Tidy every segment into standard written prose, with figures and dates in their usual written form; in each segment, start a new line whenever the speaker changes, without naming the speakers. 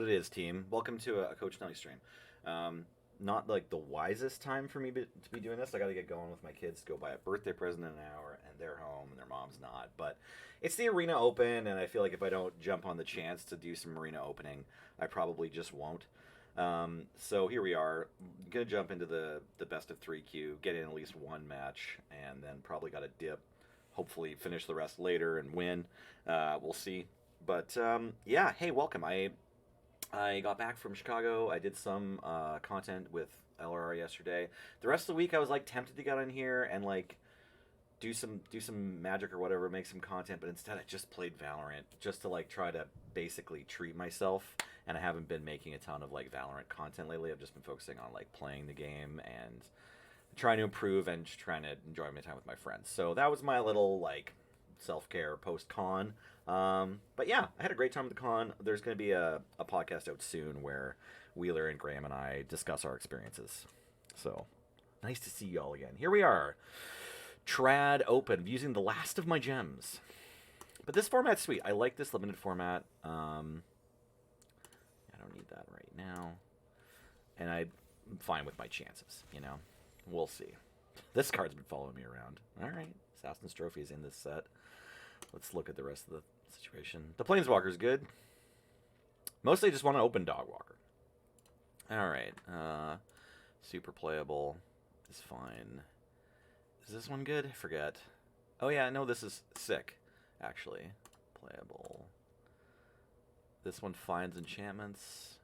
it is, team. Welcome to a Coach Nelly stream. Not like the wisest time for me to be doing this. I got to get going with my kids to go buy a birthday present in an hour, and they're home, and their mom's not. But it's the arena open, and I feel like if I don't jump on the chance to do some arena opening, I probably just won't. So here we are. Gonna jump into the best of three queue, get in at least one match, and then probably got a dip. Hopefully, finish the rest later and win. We'll see. But yeah, hey, welcome. I got back from Chicago. I did some content with LRR yesterday. The rest of the week, I was like tempted to get on here and like do some magic or whatever, make some content. But instead, I just played Valorant just to like try to basically treat myself. And I haven't been making a ton of like Valorant content lately. I've just been focusing on like playing the game and trying to improve and just trying to enjoy my time with my friends. So that was my little like self-care post-con. But yeah, I had a great time at the con. There's going to be a podcast out soon where Wheeler and Graham and I discuss our experiences. So nice to see y'all again. Here we are. Trad Open, using the last of my gems. But this format's sweet. I like this limited format. I don't need that right now. And I'm fine with my chances, you know. We'll see. This card's been following me around. All right. Assassin's Trophy is in this set. Let's look at the rest of the situation. The Planeswalker's good. Mostly just want to open Dogwalker. All right. Super playable is fine. Is this one good? I forget. Oh, yeah. No, this is sick, actually. Playable. This one finds enchantments.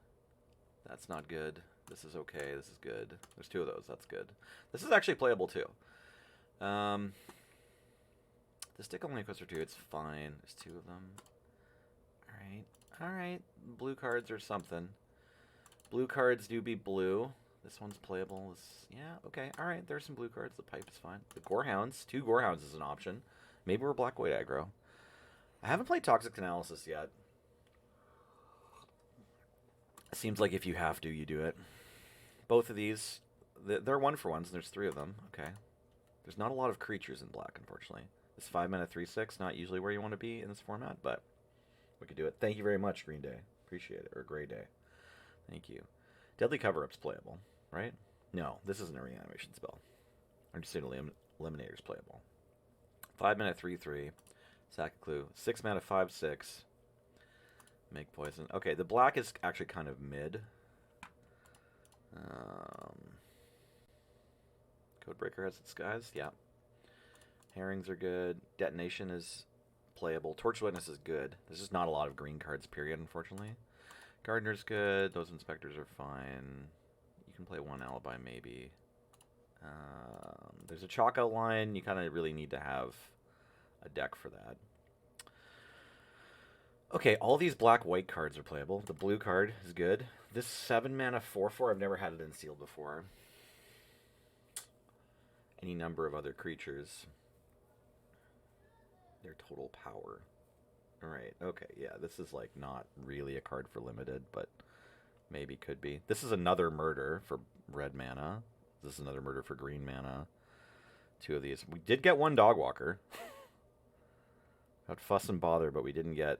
That's not good. This is okay. This is good. There's two of those. That's good. This is actually playable, too. The stick only equals for two. It's fine. There's two of them. Alright. Alright. Blue cards or something. Blue cards do be blue. This one's playable. Yeah, okay. Alright, there's some blue cards. The pipe is fine. The Gorehounds. Two Gorehounds is an option. Maybe we're black-white aggro. I haven't played Toxic Analysis yet. Seems like if you have to, you do it. Both of these, they're one-for-ones, and there's three of them. Okay. There's not a lot of creatures in black, unfortunately. This 5-mana 3/6, not usually where you want to be in this format, but we could do it. Thank you very much, Green Day. Appreciate it. Or Gray Day. Thank you. Deadly Cover-Up's playable, right? No, this isn't a reanimation spell. I'm just saying Eliminator's playable. 5-mana 3/3. Sack a Clue. 6-mana 5/6. Make poison. Okay, the black is actually kind of mid. Codebreaker has its guys. Yeah. Herrings are good. Detonation is playable. Torch Witness is good. There's just not a lot of green cards, period, unfortunately. Gardener's good. Those inspectors are fine. You can play one Alibi, maybe. There's a chalk outline. You kind of really need to have a deck for that. Okay, all these black-white cards are playable. The blue card is good. This 7-mana 4/4, I've never had it in sealed before. Any number of other creatures. Their total power. Alright, okay, yeah, this is like not really a card for limited, but maybe could be. This is another murder for red mana. This is another murder for green mana. Two of these. We did get one Dogwalker. Got Fuss and Bother, but we didn't get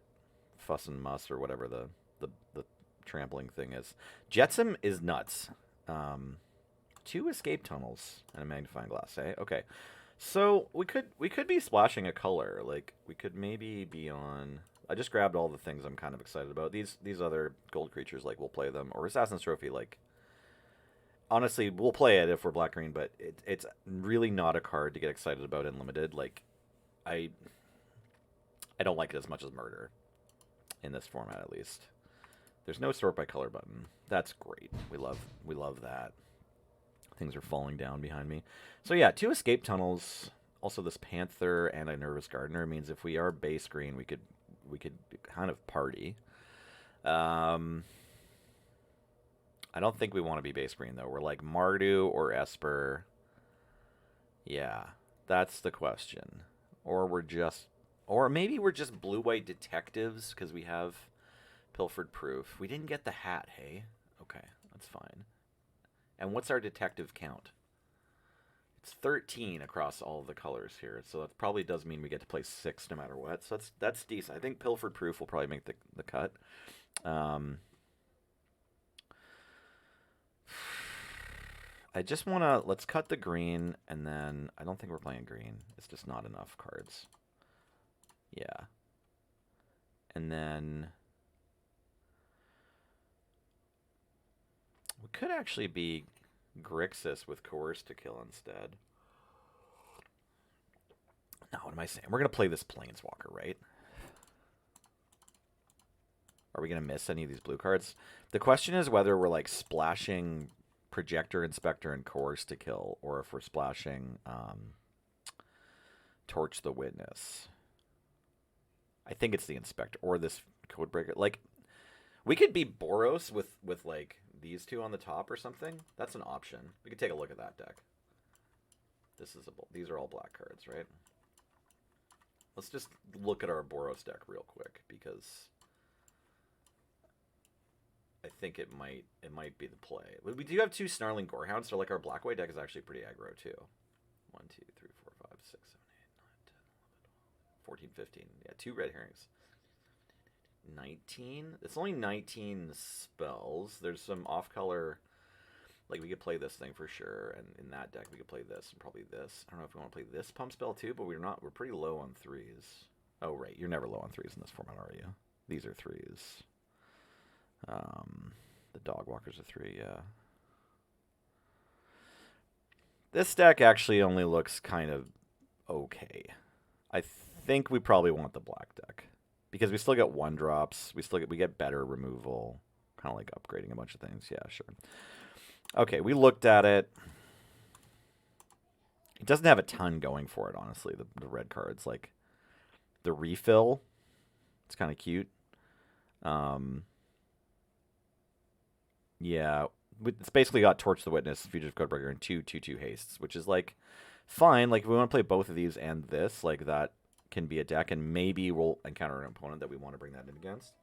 Fuss and Muss or whatever the trampling thing is. Jetsam is nuts. 2 escape tunnels and a magnifying glass, eh? Okay. So we could be splashing a color. Like we could maybe be on. I just grabbed all the things I'm kind of excited about. These other gold creatures, like we'll play them, or Assassin's Trophy. Like honestly, we'll play it if we're black green, but it's really not a card to get excited about in limited. Like I don't like it as much as Murder in this format, at least. There's no sort by color button. That's great. We love that. Things are falling down behind me. So yeah, 2 escape tunnels. Also, this Panther and a Nervous Gardener means if we are base green, we could kind of party. I don't think we want to be base green though. We're like Mardu or Esper. Yeah, that's the question. Or maybe we're just blue-white detectives because we have Pilfered Proof. We didn't get the hat, hey? Okay, that's fine. And what's our detective count? It's 13 across all of the colors here, so that probably does mean we get to play 6 no matter what. So that's decent. I think Pilfered Proof will probably make the cut. I just want to, let's cut the green, and then I don't think we're playing green. It's just not enough cards. Yeah. And then we could actually be Grixis with Coerce to Kill instead. No, what am I saying? We're going to play this Planeswalker, right? Are we going to miss any of these blue cards? The question is whether we're like splashing Projector, Inspector, and Coerce to Kill, or if we're splashing Torch the Witness. I think it's the Inspector, or this Codebreaker. Like, we could be Boros with like these two on the top or something. That's an option. We could take a look at that deck. These are all black cards, right? Let's just look at our Boros deck real quick, because I think it might be the play. We do have two Snarling Gorehounds, so like our black-white deck is actually pretty aggro too. 1, 2, 3, 4, 5, 6, 7, 8, 9, 10, 11, 14, 15. Yeah, 2 red herrings. 19? It's only 19 spells. There's some off-color. Like, we could play this thing for sure, and in that deck we could play this and probably this. I don't know if we want to play this pump spell too, but we're pretty low on 3s. Oh, right. You're never low on 3s in this format, are you? These are 3s. The Dog Walkers are 3, yeah. This deck actually only looks kind of okay. I think we probably want the black deck, because we still get 1-drops. We get better removal, kind of like upgrading a bunch of things. Yeah, sure. Okay, we looked at it. It doesn't have a ton going for it, honestly. The red cards, like the refill, it's kind of cute. Yeah, it's basically got Torch the Witness, Fugitive Codebreaker, and 2/2/2 hastes, which is like fine. Like, if we want to play both of these and this, like, that can be a deck, and maybe we'll encounter an opponent that we want to bring that in against.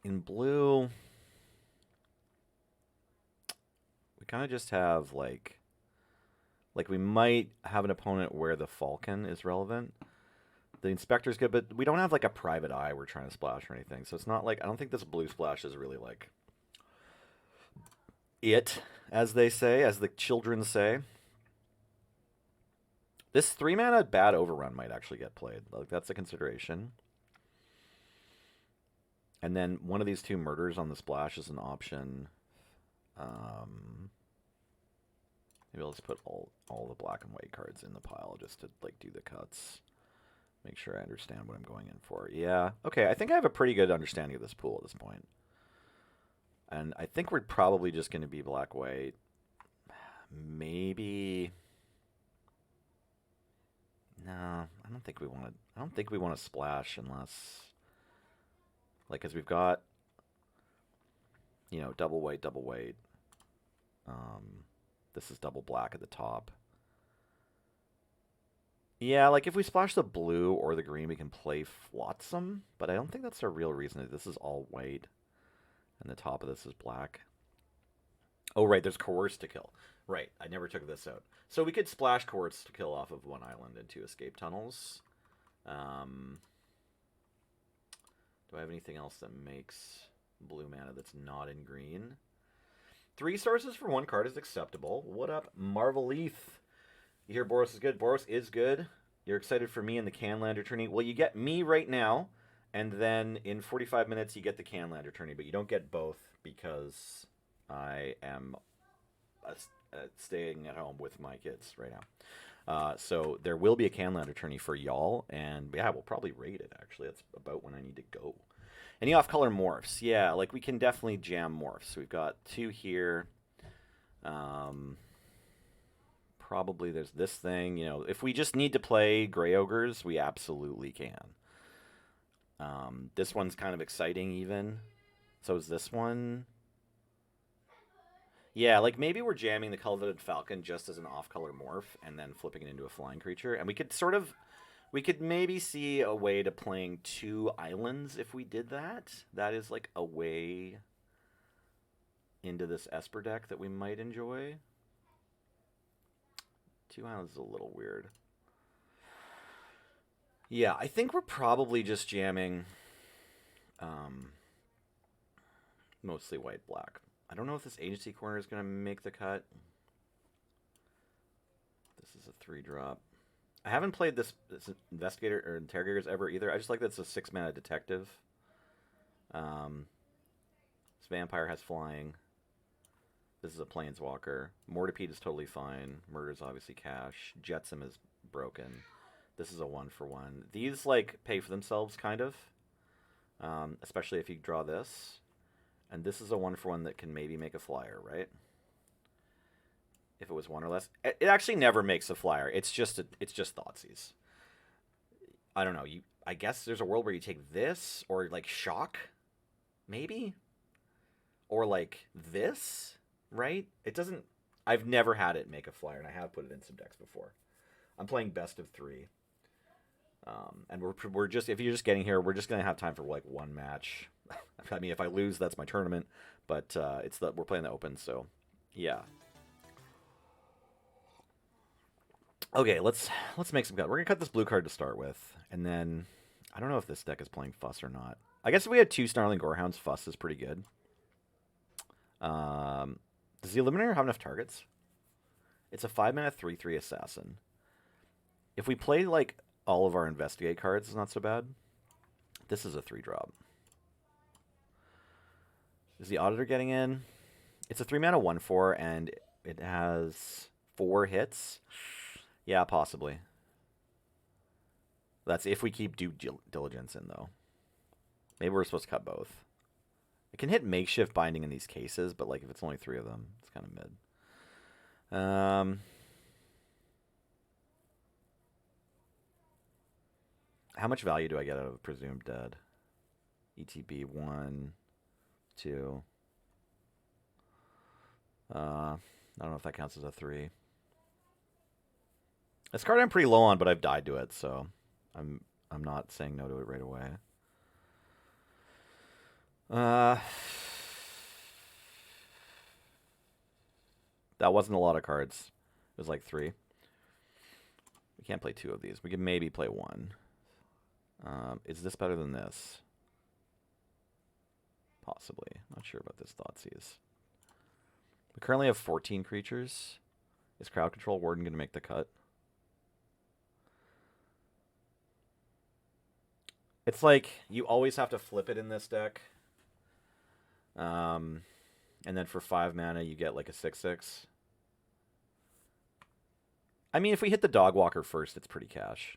In blue, we kind of just have like we might have an opponent where the Falcon is relevant. The Inspector's good, but we don't have like a Private Eye we're trying to splash or anything. So it's not like, I don't think this blue splash is really like it, as they say, as the children say. This 3-mana bad overrun might actually get played. Like, that's a consideration. And then one of these 2 murders on the splash is an option. Maybe I'll just put all the black and white cards in the pile just to like do the cuts. Make sure I understand what I'm going in for. Yeah, okay, I think I have a pretty good understanding of this pool at this point. And I think we're probably just going to be black-white. Maybe... No, I don't think we want to splash unless... Like, because we've got, you know, double white, double white. This is double black at the top. Yeah, like, if we splash the blue or the green, we can play Flotsam, but I don't think that's a real reason. This is all white, and the top of this is black. Oh, right, there's Coerce to Kill. Right, I never took this out. So we could splash Coerce to Kill off of 1 island into escape tunnels. Do I have anything else that makes blue mana that's not in green? 3 sources for 1 card is acceptable. What up, Marvelleaf? You hear Boros is good? Boros is good. You're excited for me in the Canlander tourney? Well, you get me right now, and then in 45 minutes you get the Canlander tourney, but you don't get both because I am staying at home with my kids right now. So there will be a Canlander tourney for y'all, and yeah, we'll probably raid it, actually. That's about when I need to go. Any off-color morphs? Yeah, like, we can definitely jam morphs. We've got 2 here. Probably there's this thing, you know, if we just need to play Grey Ogres, we absolutely can. This one's kind of exciting even. So is this one. Yeah, like, maybe we're jamming the Cultivated Falcon just as an off-color morph and then flipping it into a flying creature. And we could maybe see a way to playing 2 islands if we did that. That is like a way into this Esper deck that we might enjoy. 2 islands is a little weird. Yeah, I think we're probably just jamming mostly white-black. I don't know if this agency corner is going to make the cut. This is a 3-drop. I haven't played this investigator or interrogators ever either. I just like that it's a 6-mana detective. This vampire has flying. This is a planeswalker. Mortipede is totally fine. Murder is obviously cash. Jetsam is broken. This is a 1-for-1. These like pay for themselves kind of, especially if you draw this. And this is a 1-for-1 that can maybe make a flyer, right? If it was 1 or less, it actually never makes a flyer. It's just Thoughtseize. I don't know. I guess there's a world where you take this or like shock, maybe, or like this, right? It doesn't. I've never had it make a flyer, and I have put it in some decks before. I'm playing best of 3, and we're just, if you're just getting here, we're just gonna have time for like one match. I mean, if I lose, that's my tournament, but we're playing the open, so yeah. Okay, let's make some cut. We're gonna cut this blue card to start with, and then I don't know if this deck is playing Fuss or not. I guess if we had 2 Snarling Gorehounds, Fuss is pretty good. Does the Eliminator have enough targets? It's a 5-mana 3/3 assassin. If we play like all of our investigate cards, it's not so bad. This is a 3-drop. Is the Auditor getting in? It's a 3-mana 1/4, and it has 4 hits. Yeah, possibly. That's if we keep due diligence in, though. Maybe we're supposed to cut both. It can hit makeshift binding in these cases, but like if it's only 3 of them, it's kind of mid. How much value do I get out of Presumed Dead? ETB 1, 2. I don't know if that counts as a 3. This card I'm pretty low on, but I've died to it, so I'm not saying no to it right away. That wasn't a lot of cards. It was like 3. We can't play 2 of these. We can maybe play 1. Is this better than this? Possibly. Not sure about this Thoughtseize. We currently have 14 creatures. Is Crowd Control Warden going to make the cut? It's like you always have to flip it in this deck. And then for 5 mana, you get like a 6/6. I mean, if we hit the Dogwalker first, it's pretty cash.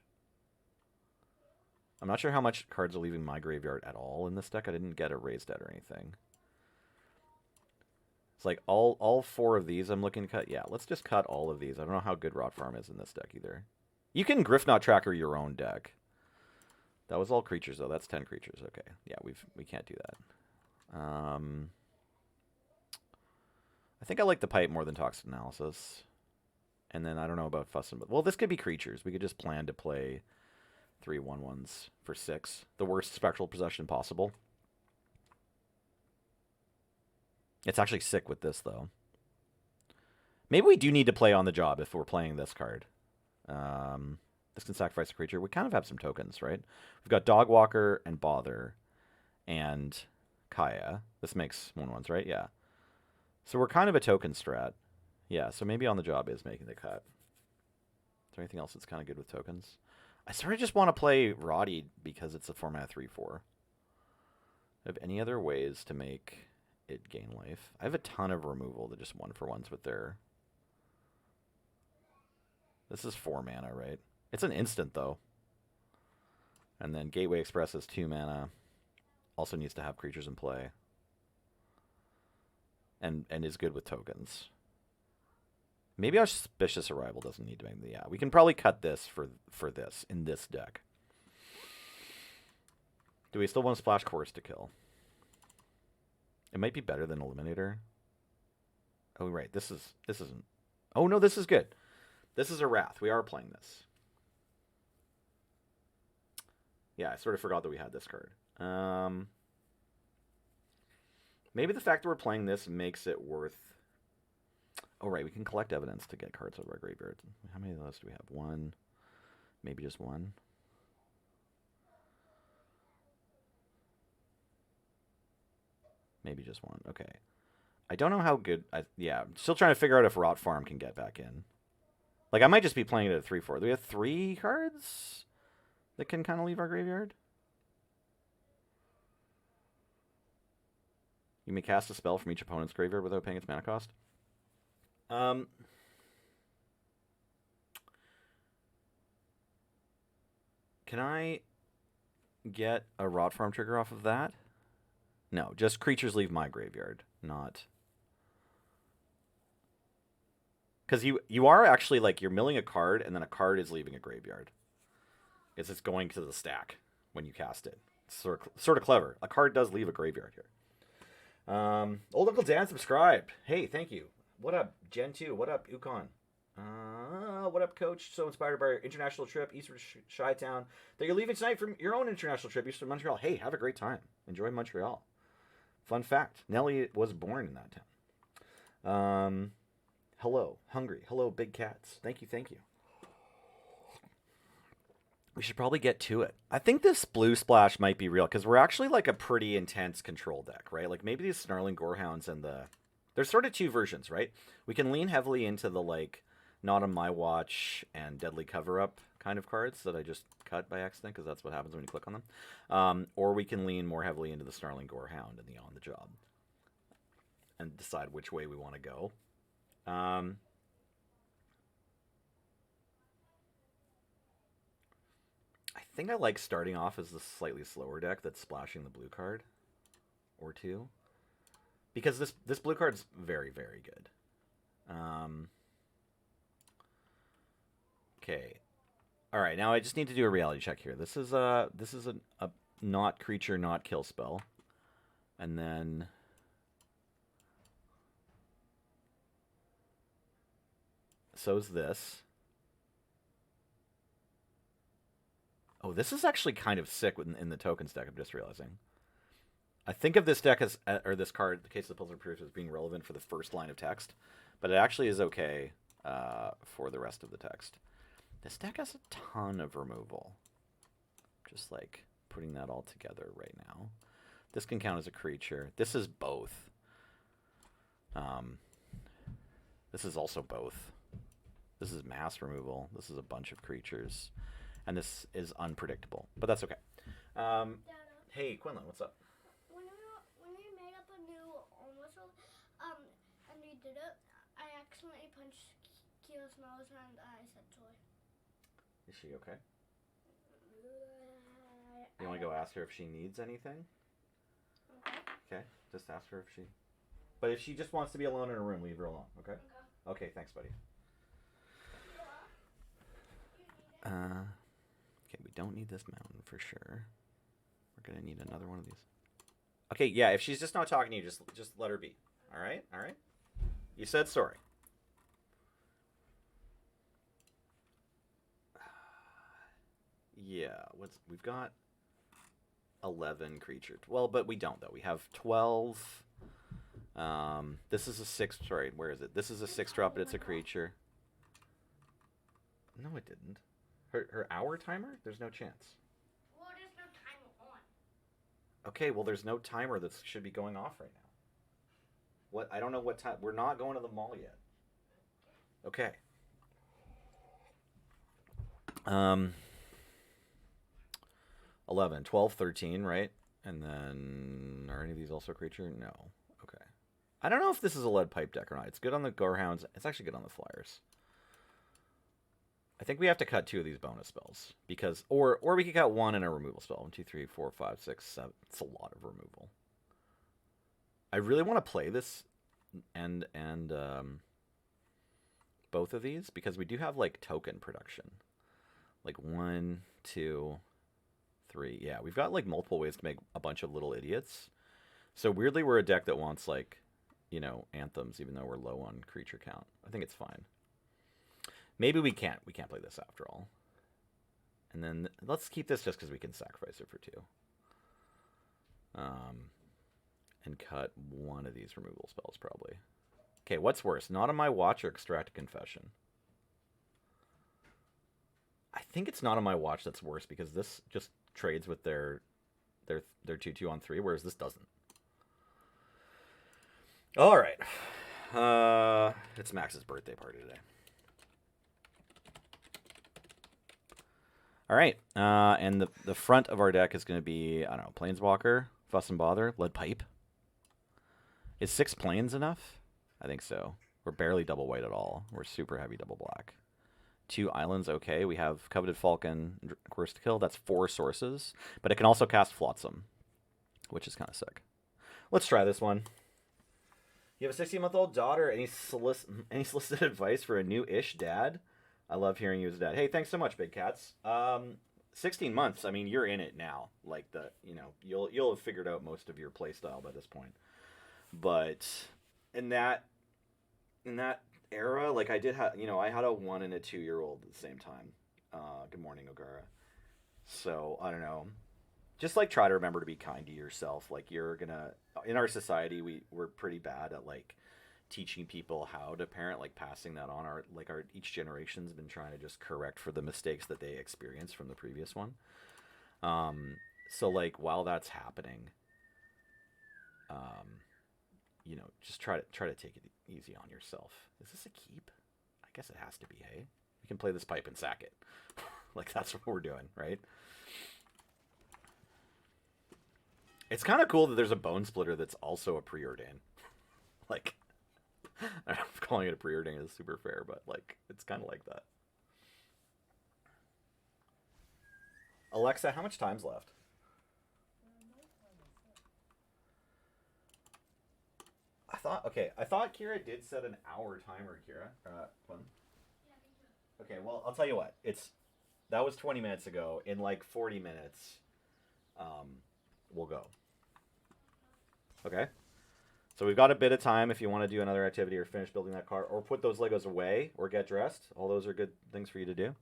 I'm not sure how much cards are leaving my graveyard at all in this deck. I didn't get a Raised Dead or anything. It's like all 4 of these I'm looking to cut. Yeah, let's just cut all of these. I don't know how good Rot Farm is in this deck either. You can Griffknot Tracker your own deck. That was all creatures, though. That's 10 creatures. Okay. Yeah, we can't do that. I think I like the Pipe more than Toxic Analysis. And then I don't know about Fussin', but well, this could be creatures. We could just plan to play 3 1/1s for 6. The worst Spectral Possession possible. It's actually sick with this, though. Maybe we do need to play On the Job if we're playing this card. This can sacrifice a creature. We kind of have some tokens, right? We've got Dogwalker and Bother and Kaya. This makes 1/1s, right? Yeah. So we're kind of a token strat. Yeah, so maybe On the Job is making the cut. Is there anything else that's kind of good with tokens? I sort of just want to play Roddy because it's a 4-mana 3/4. Have any other ways to make it gain life? I have a ton of removal that just 1-for-1s with their... This is 4 mana, right? It's an instant, though. And then Gateway Express is 2 mana. Also needs to have creatures in play. And is good with tokens. Maybe Auspicious Arrival doesn't need to make the... Yeah, we can probably cut this for this in this deck. Do we still want to splash Chorus to kill? It might be better than Eliminator. Oh, right. This isn't... Oh, no, this is good. This is a Wrath. We are playing this. Yeah, I sort of forgot that we had this card. Maybe the fact that we're playing this makes it worth... Oh, right. We can collect evidence to get cards out of our graveyard. How many of those do we have? 1. Maybe just 1. Maybe just 1. Okay. I don't know how good. Yeah, I'm still trying to figure out if Rot Farm can get back in. Like, I might just be playing it at 3-4. Do we have 3 cards that can kind of leave our graveyard? You may cast a spell from each opponent's graveyard without paying its mana cost. Can I get a Rot Farm trigger off of that? No, just creatures leave my graveyard, not... Because you are actually, like, you're milling a card, and then a card is leaving a graveyard. It's going to the stack when you cast it. It's sort of clever. A card does leave a graveyard here. Old Uncle Dan subscribed. Hey, thank you. What up, Gen 2? What up, Ukon? What up, Coach? So inspired by your international trip, Eastern Chi-Town, that you're leaving tonight from your own international trip, Eastern Montreal. Hey, have a great time. Enjoy Montreal. Fun fact, Nelly was born in that town. Hello, Hungry. Hello, Big Cats. Thank you, thank you. We should probably get to it. I think this blue splash might be real, because we're actually like a pretty intense control deck, right? Like maybe these Snarling Gorehounds and the... There's sort of 2 versions, right? We can lean heavily into the, like, Not on My Watch and Deadly Cover-Up kind of cards that I just cut by accident, because that's what happens when you click on them. Or we can lean more heavily into the Snarling Gorehound and the On the Job. And decide which way we want to go. I think I like starting off as the slightly slower deck that's splashing the blue card. Or 2. Because this blue card's very, very good. Okay. Alright, now I just need to do a reality check here. This is a not creature, not kill spell. And then... so's this. Oh, this is actually kind of sick in the tokens deck, I'm just realizing. I think of this deck as, or this card, the Case of the Puzzle Proof, as being relevant for the first line of text, but it actually is okay for the rest of the text. This deck has a ton of removal. Just like putting that all together right now. This can count as a creature. This is both. This is also both. This is mass removal. This is a bunch of creatures. And this is unpredictable, but that's okay. Hey, Quinlan, what's up?
When we made up a new whistle, and we did it, I accidentally punched Kia's nose, and I said toy.
Is she okay? You want to go ask her if she needs anything?
Okay.
Okay, just ask her if she... But if she just wants to be alone in a room, leave her alone, okay?
Okay.
Okay, thanks, buddy. Okay, we don't need this mountain for sure. We're gonna need another one of these. Okay, yeah, if she's just not talking to you, just let her be. All right, all right. You said sorry. Yeah, we've got 11 creatures. Well, but we don't though. We have 12. This is a 6. Sorry, where is it? This is a 6-drop, but it's a creature. No, it didn't. Her hour timer? There's no chance.
Well, there's no timer on.
Okay, well, there's no timer that should be going off right now. What? I don't know what time. We're not going to the mall yet. Okay. 11, 12, 13, right? And then, are any of these also a creature? No. Okay. I don't know if this is a lead pipe deck or not. It's good on the Gorehounds. It's actually good on the Flyers. I think we have to cut 2 of these bonus spells. Because, or we could cut 1 and a removal spell. 1, 2, 3, 4, 5, 6, 7. It's a lot of removal. I really want to play this and both of these because we do have like token production. Like 1, 2, 3. Yeah, we've got like multiple ways to make a bunch of little idiots. So weirdly, we're a deck that wants like, you know, anthems, even though we're low on creature count. I think it's fine. Maybe we can't. We can't play this after all. And then let's keep this just because we can sacrifice it for 2. And cut 1 of these removal spells probably. Okay, what's worse? Not on my watch or extract a confession? I think it's not on my watch that's worse because this just trades with their 2/2 on 3, whereas this doesn't. All right. It's Max's birthday party today. All right. And the front of our deck is going to be, I don't know, Planeswalker, Fuss and Bother, Lead Pipe. Is 6 planes enough? I think so. We're barely double white at all. We're super heavy double black. 2 islands, okay. We have Coveted Falcon, Course to Kill. That's 4 sources. But it can also cast Flotsam, which is kind of sick. Let's try this one. You have a 16-month-old daughter. Any solicited advice for a new-ish dad? I love hearing you as a dad. Hey, thanks so much, Big Cats. 16 months. I mean, you're in it now. Like you'll have figured out most of your play style by this point. But in that era, like I did have, I had a 1 and a 2-year-old at the same time. Good morning, Ogara. So I don't know. Just like try to remember to be kind to yourself. Like you're gonna, in our society, we're pretty bad at like teaching people how to parent, like passing that on. Our each generation's been trying to just correct for the mistakes that they experienced from the previous one. So like while that's happening, just try to take it easy on yourself. Is this a keep? I guess it has to be. Hey, we can play this pipe and sack it. Like that's what we're doing, right? It's kind of cool that there's a Bone Splitter that's also a preordain. Like, I don't know if calling it a preordain is super fair, but like, it's kind of like that. Alexa, how much time's left? I thought Kira did set an hour timer, Kira. Fun. Okay, well, I'll tell you what. That was 20 minutes ago. In like 40 minutes, we'll go. Okay. So we've got a bit of time if you want to do another activity or finish building that car or put those Legos away or get dressed. All those are good things for you to do.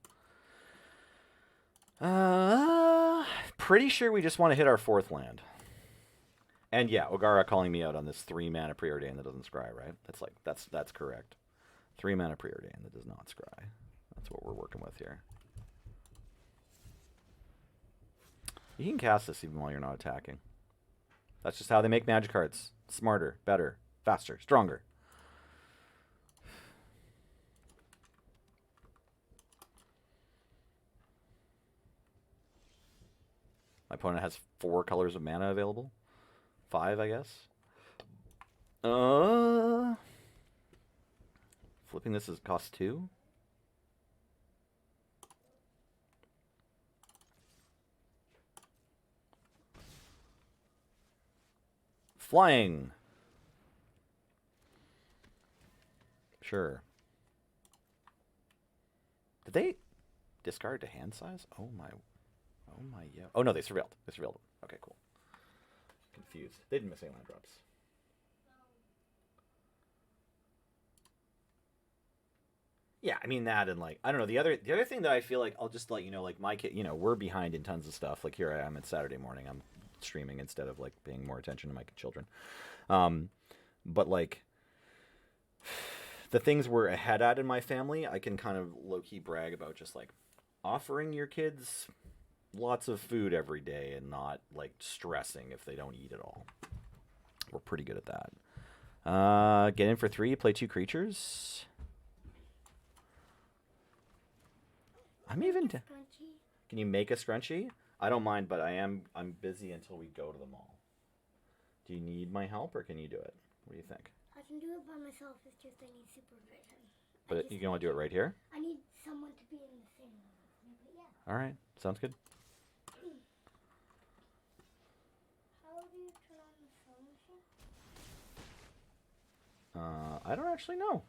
Pretty sure we just want to hit our 4th land. And yeah, Ogara calling me out on this 3 mana preordain that doesn't scry, right? That's correct. 3 mana preordain that does not scry. That's what we're working with here. You can cast this even while you're not attacking. That's just how they make magic cards. Smarter, better, faster, stronger. My opponent has 4 colors of mana available. 5, I guess. Flipping this is cost 2. Flying. Sure. Did they discard to hand size? Oh my, yeah. Oh no, they surveilled. Okay, cool. Confused. They didn't miss any land drops. Yeah, I mean that, and like I don't know the other thing that I feel like I'll just let you know, like my kid, we're behind in tons of stuff. Like here I am, it's Saturday morning. I'm streaming instead of like paying more attention to my children. But like the things we're ahead at in my family, I can kind of low key brag about just like offering your kids lots of food every day and not like stressing if they don't eat at all. We're pretty good at that. Get in for 3, play 2 creatures. Can you make a scrunchie? I don't mind, but I'm busy until we go to the mall. Do you need my help, or can you do it? What do you think?
I can do it by myself. It's just I need supervision.
But you can only do it right here?
I need someone to be in the same room with me, but yeah.
All right. Sounds good.
How do you turn on the sewing machine?
I don't actually know.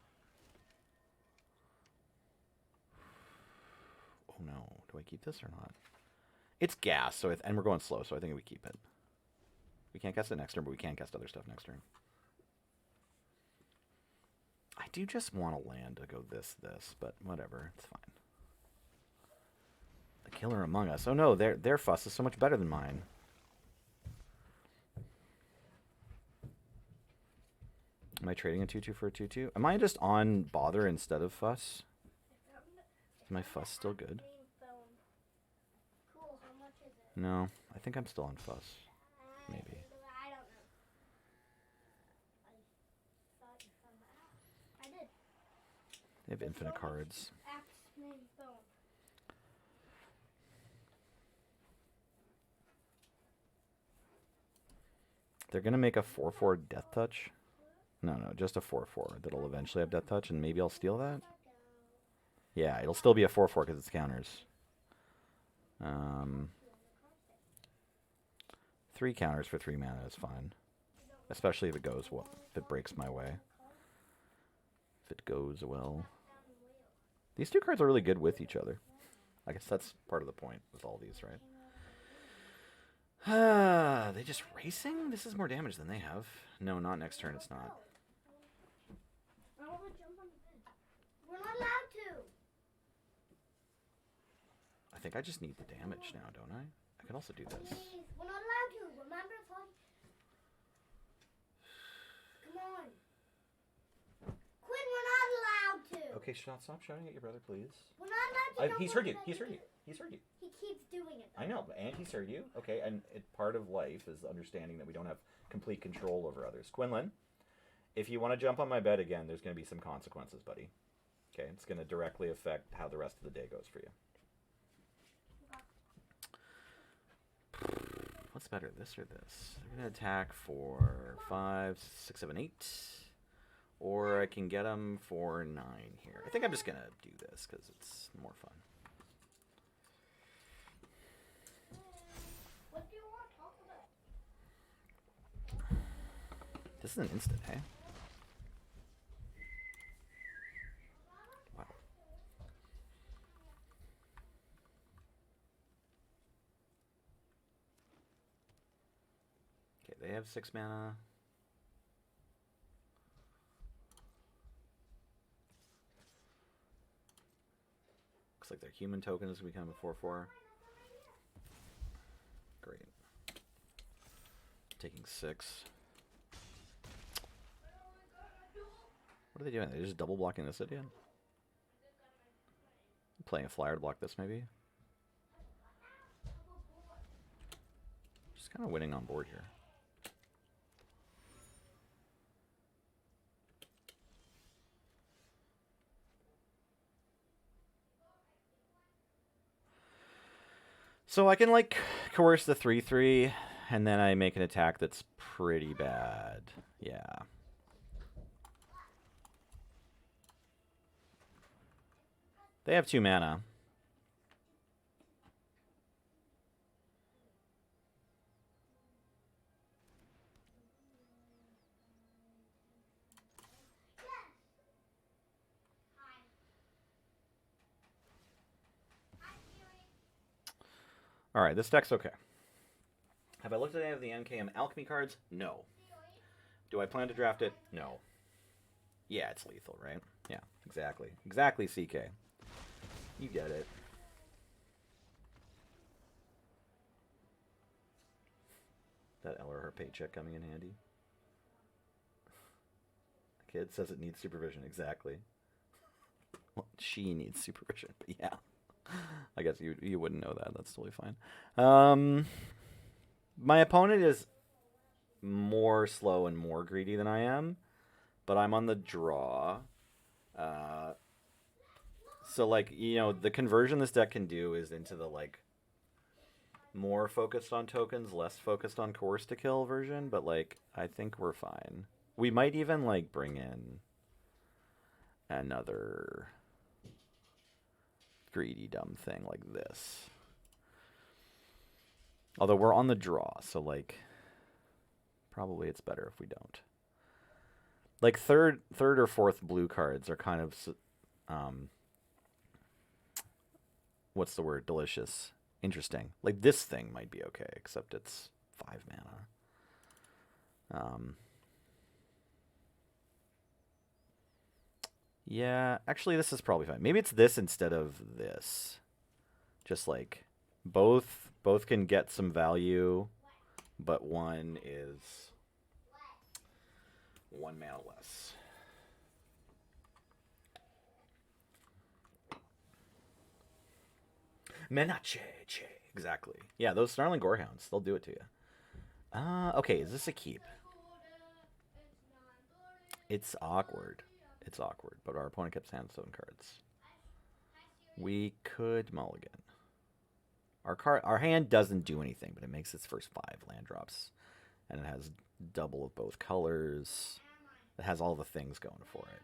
Oh no. Do I keep this or not? It's gas, and we're going slow, so I think we keep it. We can't cast it next turn, but we can cast other stuff next turn. I do just want to land to go this, but whatever. It's fine. The Killer Among Us. Oh no, their fuss is so much better than mine. Am I trading a 2/2 for a 2/2? Am I just on Bother instead of Fuss? Is my Fuss still good?
Cool, how much is it?
No, I think I'm still on Fuss. Maybe.
I don't know.
They have infinite cards. They're going to make a 4/4 Death Touch. No, just a 4/4 that'll eventually have Death Touch, and maybe I'll steal that? Yeah, it'll still be a 4/4 because it's counters. 3 counters for 3 mana is fine. Especially if it goes well, if it breaks my way. If it goes well. These 2 cards are really good with each other. I guess that's part of the point with all these, right? They just racing? This is more damage than they have. No, not next turn, it's not.
I want to jump on the bed. We're not allowed to.
I think I just need the damage now, don't I? I can also do this.
Please, we're not allowed to. Remember, Fun? Come on. Quinn, we're not allowed to.
Okay, stop shouting at your brother, please.
We're not allowed to.
He's heard you. He's heard you. He's heard you.
He keeps doing it.
I know, and he's heard you. Okay, and part of life is understanding that we don't have complete control over others. Quinlan, if you want to jump on my bed again, there's going to be some consequences, buddy. Okay, it's going to directly affect how the rest of the day goes for you. What's better, this or this? I'm going to attack for 5, 6, 7, 8. Or I can get them for 9 here. I think I'm just going to do this because it's more fun.
What do you want to talk about?
This is an instant, hey? Wow. Okay, they have 6 mana. Looks like their human token is going to become a 4/4. Great. Taking 6. What are they doing? They're just double blocking this again? Playing a flyer to block this, maybe? Just kind of winning on board here. So I can, like, coerce the 3/3, and then I make an attack that's pretty bad. Yeah. They have 2 mana. Alright, this deck's okay. Have I looked at any of the NKM Alchemy cards? No. Do I plan to draft it? No. Yeah, it's lethal, right? Yeah, exactly. Exactly, CK. You get it. That L or her paycheck coming in handy. The kid says it needs supervision. Exactly. Well, she needs supervision, but yeah. I guess you wouldn't know that. That's totally fine. My opponent is more slow and more greedy than I am, but I'm on the draw. So, like, you know, the conversion this deck can do is into the, like, more focused on tokens, less focused on coerce to kill version, but, like, I think we're fine. We might even, like, bring in another greedy dumb thing like this. Although we're on the draw, so, like, probably it's better if we don't. Like, third or fourth blue cards are kind of, what's the word? Delicious. Interesting. Like, this thing might be okay, except it's 5 mana. Yeah, actually, this is probably fine. Maybe it's this instead of this. Just, like, both can get some value, but one is 1 mana less. Menace. Exactly. Yeah, those Snarling Gorehounds, they'll do it to you. Okay, is this a keep? It's awkward. it's awkward. But our opponent kept sandstone cards. We could mulligan. Our hand doesn't do anything, but it makes its first 5 land drops. And it has double of both colors. It has all the things going for it.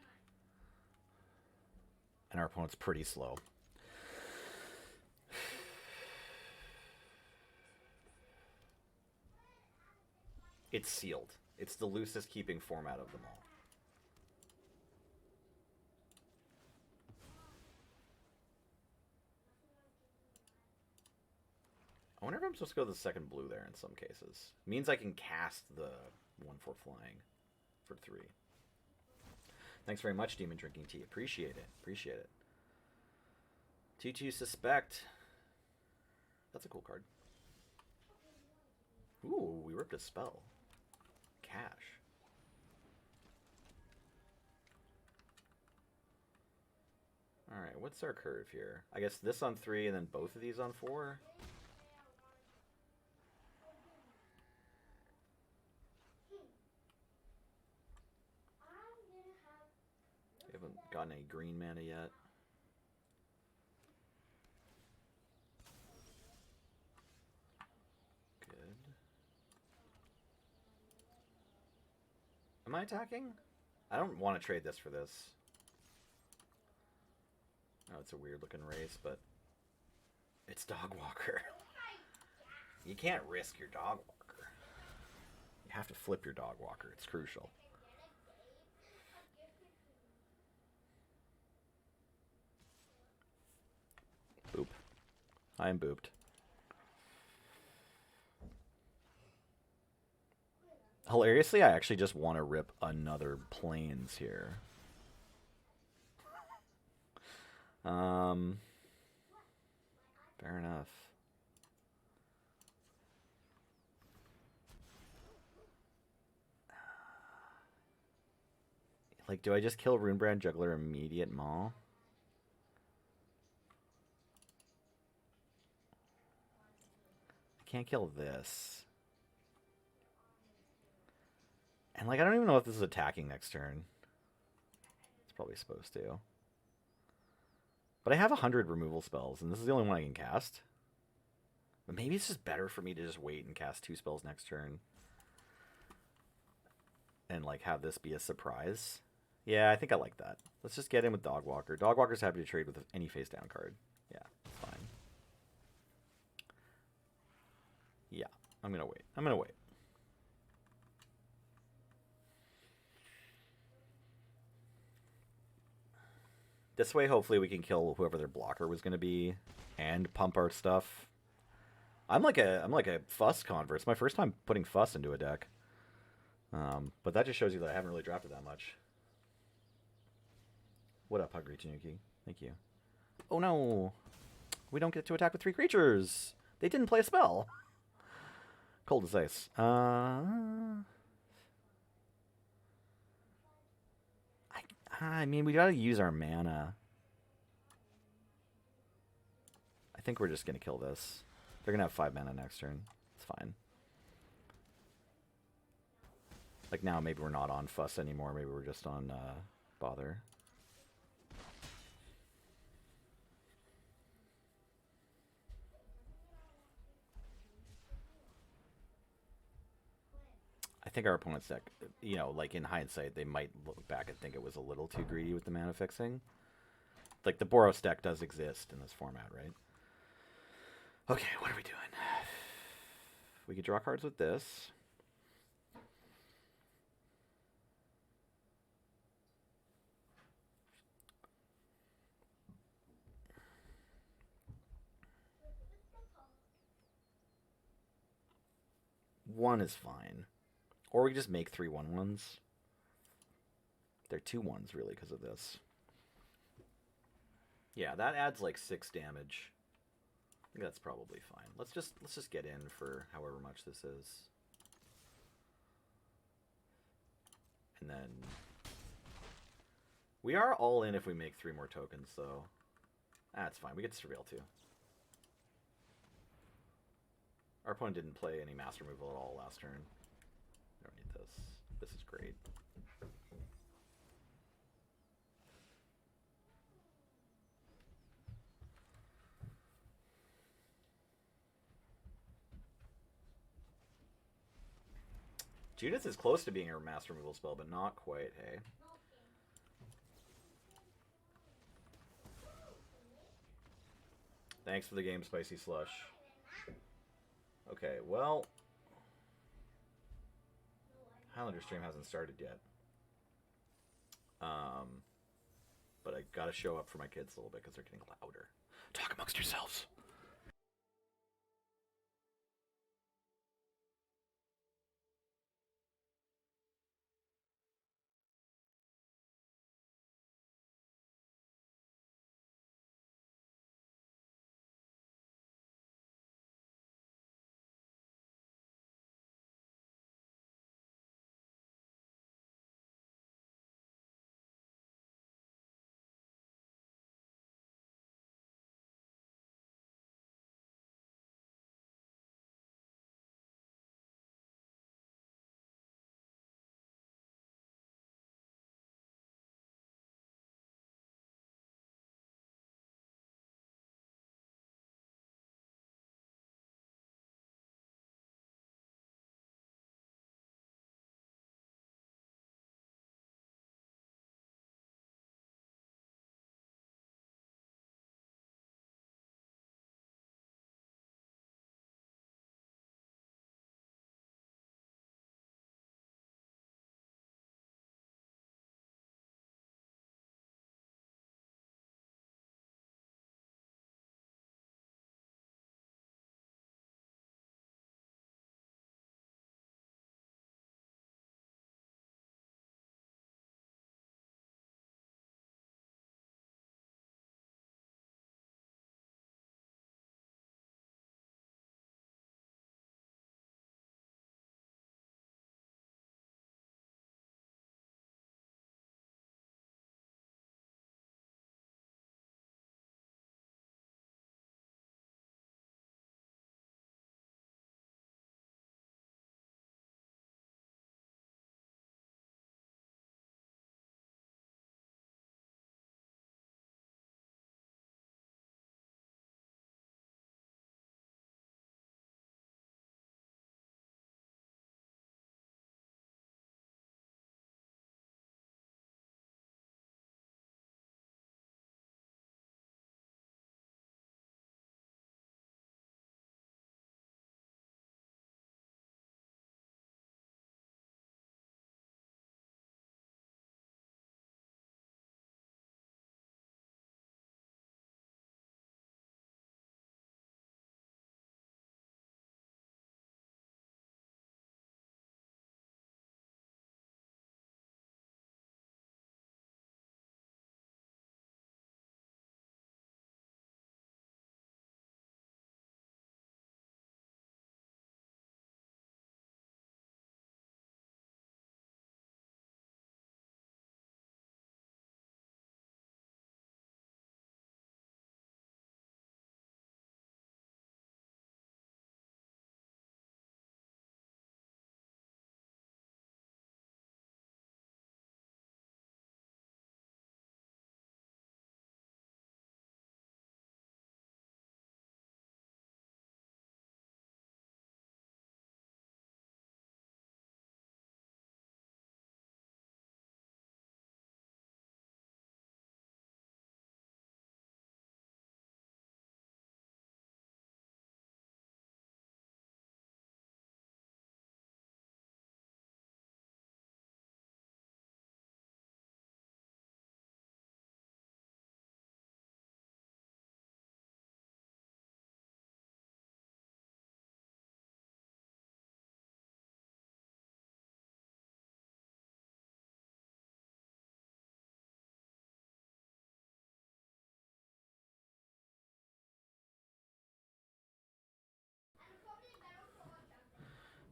And our opponent's pretty slow. It's sealed. It's the loosest keeping format of them all. I wonder if I'm supposed to go to the second blue there in some cases. It means I can cast the 1/4 flying for 3. Thanks very much, Demon Drinking Tea. Appreciate it. Appreciate it. 2/2 Suspect. That's a cool card. Ooh, we ripped a spell. Cash. Alright, what's our curve here? I guess this on 3 and then both of these on 4? We haven't gotten any green mana yet. Good. Am I attacking? I don't want to trade this for this. Oh, it's a weird looking race, but it's Dog Walker. You can't risk your Dog Walker. You have to flip your Dog Walker. It's crucial. Boop. I am booped. Hilariously, I actually just want to rip another Plains here. Fair enough. Like, do I just kill Runebrand Juggler immediate maul? I can't kill this. And, like, I don't even know if this is attacking next turn. It's probably supposed to. But I have 100 removal spells, and this is the only one I can cast. But maybe it's just better for me to just wait and cast 2 spells next turn. And, like, have this be a surprise. Yeah, I think I like that. Let's just get in with Dog Walker. Dog Walker's happy to trade with any face-down card. Yeah, that's fine. Yeah, I'm going to wait. I'm going to wait. This way, hopefully, we can kill whoever their blocker was going to be and pump our stuff. I'm like a Fuss convert. It's my first time putting Fuss into a deck. But that just shows you that I haven't really drafted that much. What up, Hungry Tanuki? Thank you. Oh no! We don't get to attack with 3 creatures! They didn't play a spell! Cold as ice. I mean, we gotta use our mana. I think we're just gonna kill this. They're gonna have 5 mana next turn. It's fine. Like now, maybe we're not on Fuss anymore. Maybe we're just on Bother. I think our opponent's deck, you know, like in hindsight, they might look back and think it was a little too greedy with the mana fixing. Like the Boros deck does exist in this format, right? Okay, what are we doing? We could draw cards with this. One is fine. Or we just make 3 1/1s. They're 2 1s, really, because of this. Yeah, that adds like 6 damage. I think that's probably fine. Let's just get in for however much this is. And then we are all in if we make 3 more tokens, so that's fine. We get to surveil too. Our opponent didn't play any master removal at all last turn. I don't need this. This is great. Judith is close to being her master removal spell, but not quite, hey? Thanks for the game, Spicy Slush. Okay, well... Highlander stream hasn't started yet. But I gotta show up for my kids a little bit because they're getting louder. Talk amongst yourselves.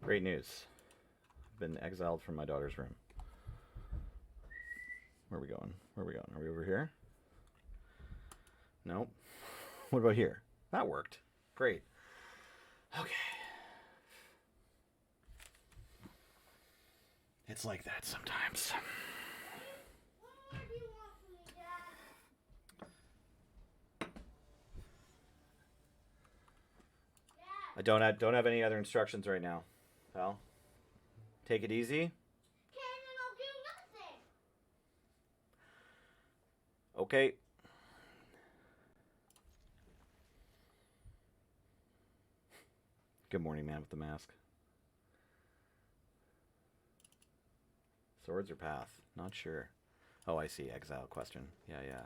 Great news. I've been exiled from my daughter's room. Where are we going? Where are we going? Are we over here? Nope. What about here? That worked. Great. Okay. It's like that sometimes.
What more do you want from me, Dad?
I don't have any other instructions right now, pal. Take it easy.
Okay, then I'll do nothing.
Okay. Good morning, man with the mask. Swords or path? Not sure. Oh, I see. Exile question. Yeah.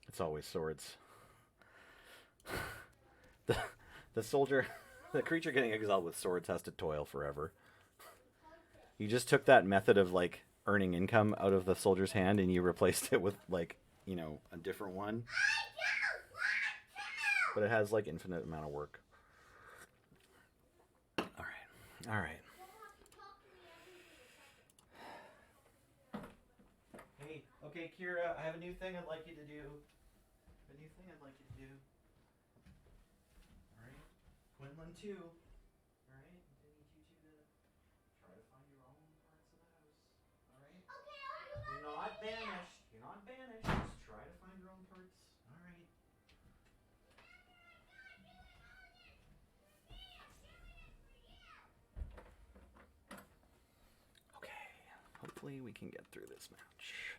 It's always swords. the the soldier, the creature getting exiled with swords has to toil forever. You just took that method of like earning income out of the soldier's hand and you replaced it with like, you know, a different one. But it has like infinite amount of work. All right. Hey, okay, Kira, I have a new thing I'd like you to do. All right, Quinlan too. All right, I need you two to try to find your own parts of the house. All right.
Okay, I'll do that.
You're not banished. You're not banished. Just try to find your own parts. All right. Okay. Hopefully we can get through this match.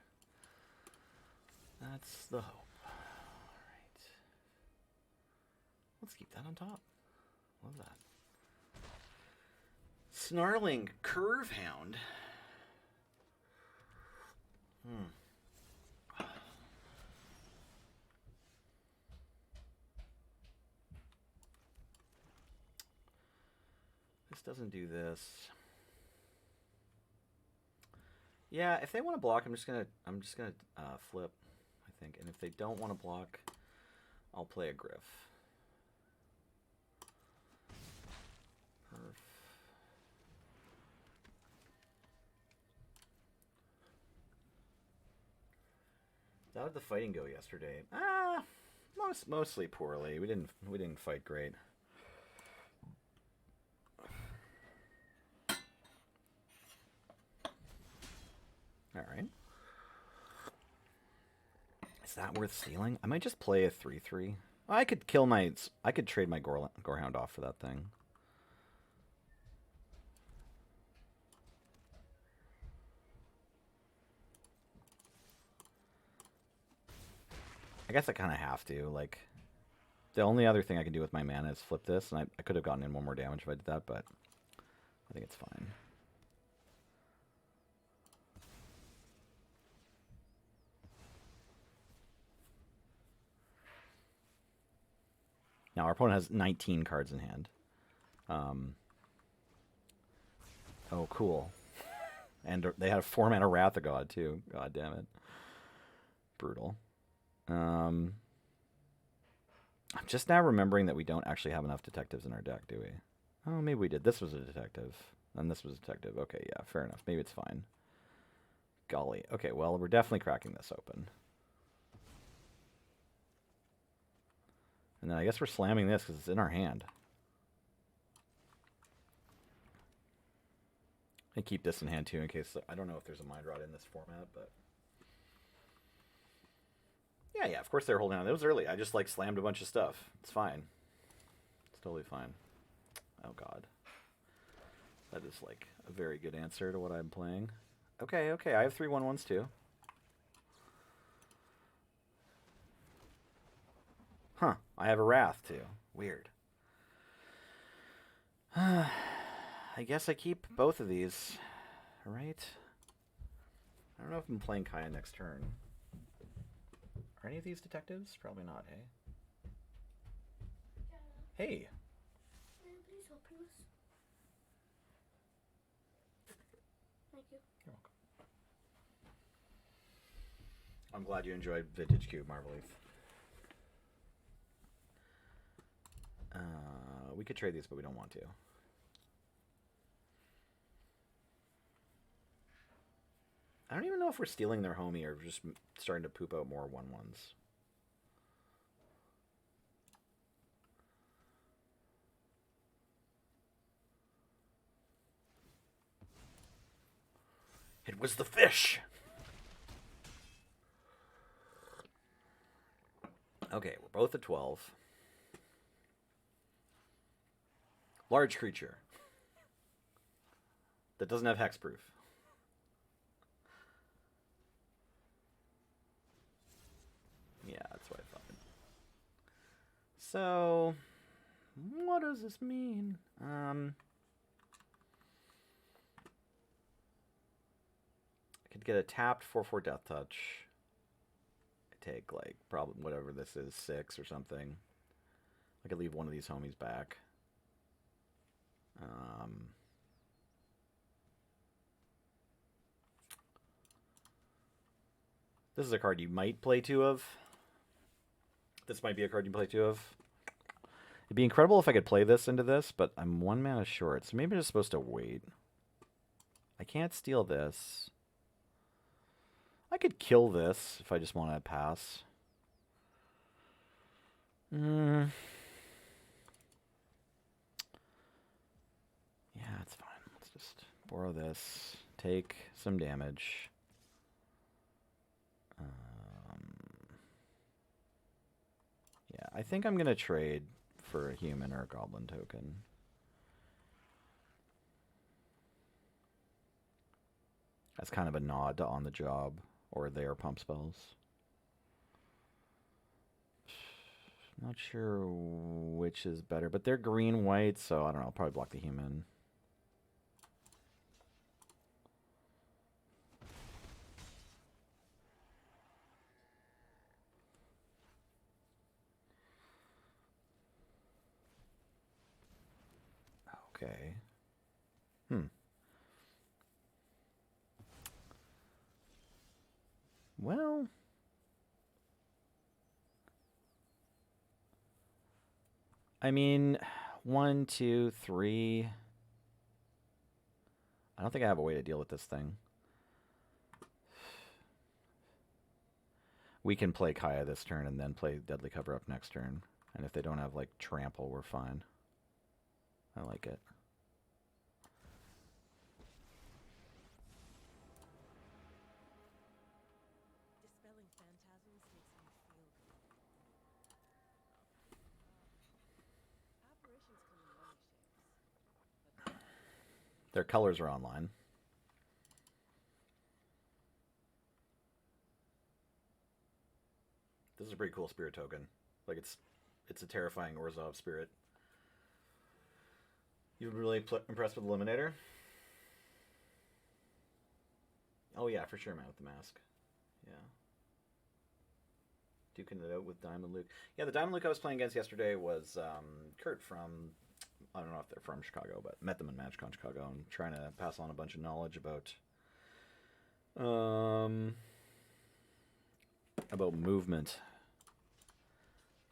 That's the hope. All right. Let's keep that on top. Love that. Snarling Curve Hound. This doesn't do this. Yeah, if they want to block, I'm just gonna flip, I think. And if they don't want to block, I'll play a Griff. Perf. How did the fighting go yesterday? Mostly poorly. We didn't fight great. All right. Is that worth stealing? I might just play a 3/3. I could trade my Gorehound off for that thing. I guess I kind of have to. Like, the only other thing I can do with my mana is flip this, and I could have gotten in one more damage if I did that, but I think it's fine. Now, our opponent has 19 cards in hand. Oh, cool. And they had a 4-mana Wrath of God, too. God damn it. Brutal. I'm just now remembering that we don't actually have enough detectives in our deck, do we? Oh, maybe we did. This was a detective. And this was a detective. Okay, yeah, fair enough. Maybe it's fine. Golly. Okay, well, we're definitely cracking this open. And then I guess we're slamming this because it's in our hand. I keep this in hand too in case... I don't know if there's a Mind Rod in this format, but... Yeah, of course they're holding on. It was early. I just, like, slammed a bunch of stuff. It's fine. It's totally fine. Oh, God. That is, like, a very good answer to what I'm playing. Okay. I have 3 1/1s too. Huh. I have a Wrath, too. Weird. I guess I keep both of these. Right? I don't know if I'm playing Kaya next turn. Are any of these detectives? Probably not, hey? Hey!
Please open this. Thank you.
You're welcome. I'm glad you enjoyed Vintage Cube, Marvelleaf. We could trade these, but we don't want to. I don't even know if we're stealing their homie or just starting to poop out more 1/1s. It was the fish! Okay, we're both at 12. Large creature. that doesn't have hexproof. Yeah, that's what I thought. So, what does this mean? I could get a tapped 4/4 Death Touch. I take, like, probably whatever this is, 6 or something. I could leave one of these homies back. This is a card you might play 2 of. This might be a card you play 2 of. It'd be incredible if I could play this into this, but I'm 1 mana short, so maybe I'm just supposed to wait. I can't steal this. I could kill this if I just want to pass. Yeah, it's fine. Let's just borrow this. Take some damage. Yeah, I think I'm going to trade for a human or a goblin token. That's kind of a nod to On the Job or their pump spells. Not sure which is better, but they're green-white, so I don't know. I'll probably block the human. Okay. Well, I mean, 1, 2, 3. I don't think I have a way to deal with this thing. We can play Kaya this turn and then play Deadly Cover Up next turn. And if they don't have, like, Trample, we're fine. I like it.
Dispelling phantasms makes me feel good. Apparitions come in many shapes.
Their colors are online. This is a pretty cool spirit token. Like, it's a terrifying Orzhov spirit. You've been really impressed with Eliminator? Oh yeah, for sure, man, with the mask. Yeah. Duking it out with Diamond Luke. Yeah, the Diamond Luke I was playing against yesterday was Kurt from, I don't know if they're from Chicago, but met them in MagicCon Chicago and trying to pass on a bunch of knowledge about movement.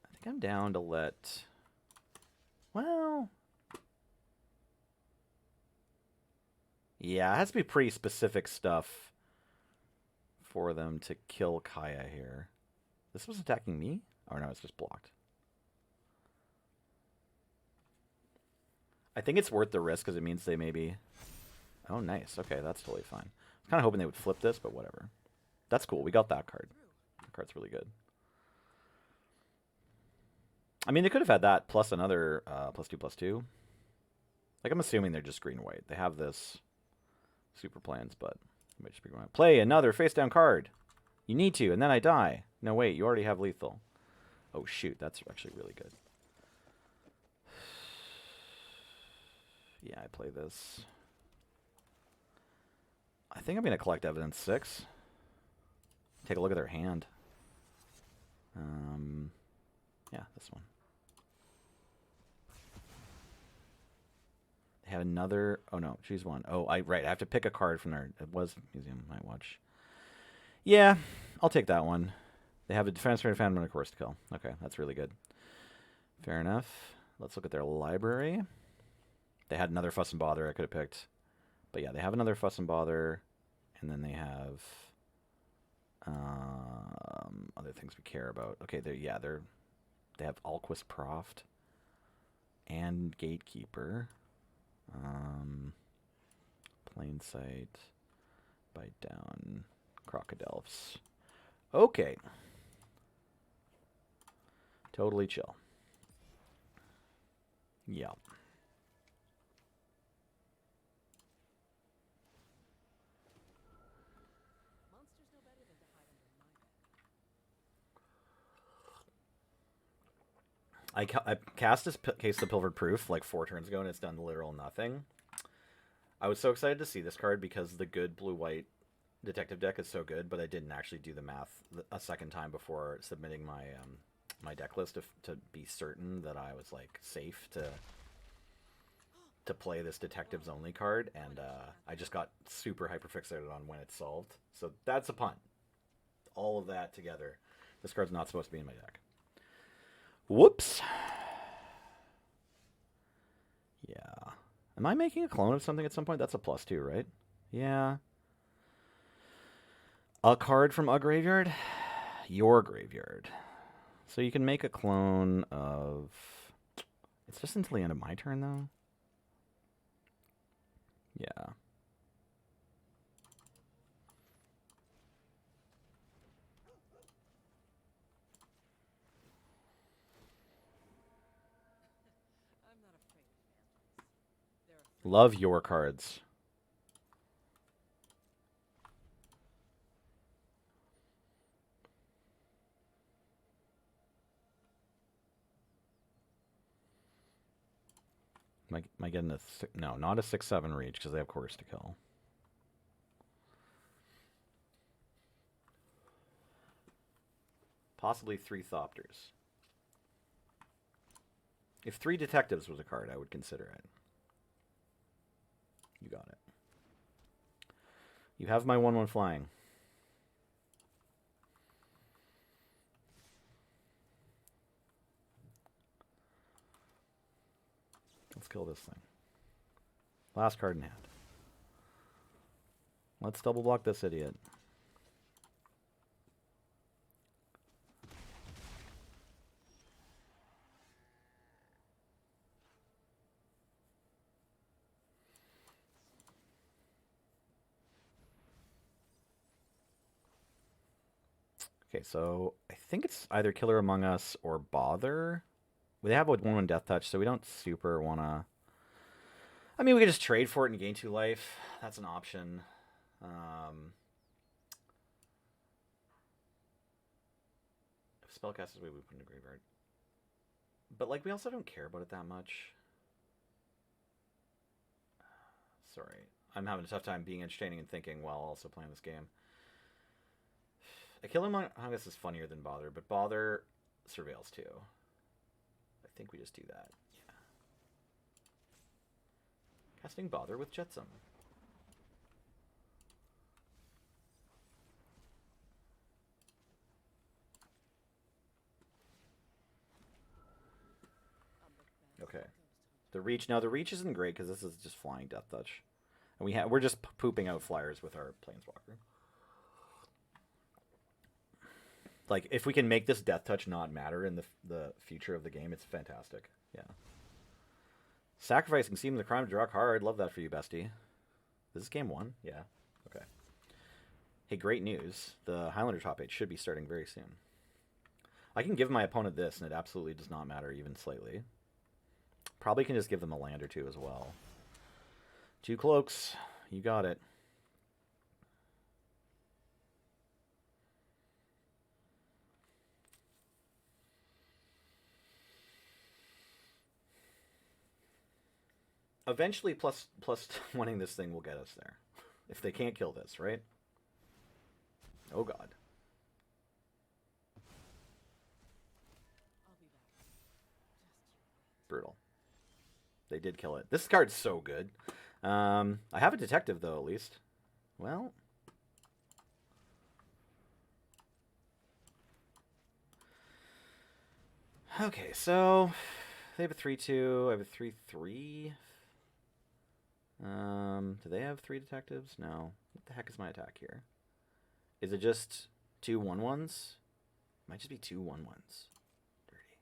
I think I'm down to let, well, yeah, it has to be pretty specific stuff for them to kill Kaya here. This was attacking me? Oh no, it's just blocked. I think it's worth the risk because it means they maybe... Oh, nice. Okay, that's totally fine. I was kind of hoping they would flip this, but whatever. That's cool. We got that card. That card's really good. I mean, they could have had that plus another +2/+2. Like, I'm assuming they're just green-white. They have this super plans, but it might just be going to play another face-down card. You need to, and then I die. No, wait, you already have lethal. Oh, shoot, that's actually really good. Yeah, I play this. I think I'm going to collect evidence 6. Take a look at their hand. Yeah, this one. They have another... Oh, no, choose one. Oh, right, I have to pick a card from their... It was Museum Night Watch. Yeah, I'll take that one. They have a defense for Phantom and a course to kill. Okay, that's really good. Fair enough. Let's look at their library. They had another Fuss and Bother I could have picked. But yeah, they have another Fuss and Bother. And then they have other things we care about. Okay, they have Alquist Proft and Gatekeeper. Plain Sight. Bite Down. Crocodilfs. Okay. Totally chill. Yeah. I cast this Case of Pilfered Proof like 4 turns ago, and it's done literal nothing. I was so excited to see this card because the good blue-white detective deck is so good, but I didn't actually do the math a second time before submitting my my deck list to be certain that I was like safe to play this detectives only card, and I just got super hyper fixated on when it's solved. So that's a punt. All of that together. This card's not supposed to be in my deck. Whoops. Yeah. Am I making a clone of something at some point? That's a +2, right? Yeah. A card from a graveyard? Your graveyard. So you can make a clone of... It's just until the end of my turn, though? Yeah.
I'm not afraid of phantoms. They're afraid.
Love your cards. Am I getting a... No, not a 6/7 reach, because they have Chorus to Kill. Possibly 3 Thopters. If 3 Detectives was a card, I would consider it. You got it. You have my 1/1 flying. Let's kill this thing. Last card in hand. Let's double block this idiot. Okay, so I think it's either Killer Among Us or Bother. We have a 1/1 Death Touch, so we don't super want to... I mean, we could just trade for it and gain 2 life. That's an option. If Spellcast is away, we put in a graveyard. But, like, we also don't care about it that much. Sorry. I'm having a tough time being entertaining and thinking while also playing this game. A Killer Among Us is funnier than Bother, but Bother surveils too. I think we just do that. Yeah. Casting Bother with Jetsam. Okay. The reach. Now the reach isn't great because this is just flying Death Touch, and we're just pooping out flyers with our Planeswalker. Like, if we can make this Death Touch not matter in the future of the game, it's fantastic. Yeah. Sacrificing seems a crime to draw a card. Love that for you, bestie. This is game 1? Yeah. Okay. Hey, great news. The Highlander top 8 should be starting very soon. I can give my opponent this, and it absolutely does not matter even slightly. Probably can just give them a land or 2 as well. 2 cloaks. You got it. Eventually, plus winning this thing will get us there. If they can't kill this, right? Oh, God.
I'll be back. Just you wait.
Brutal. They did kill it. This card's so good. I have a detective, though, at least. Well... Okay, so... They have a 3/2. I have a 3/3. Do they have 3 detectives? No. What the heck is my attack here? Is it just 2 1/1s? Might just be 2 1/1s. Dirty.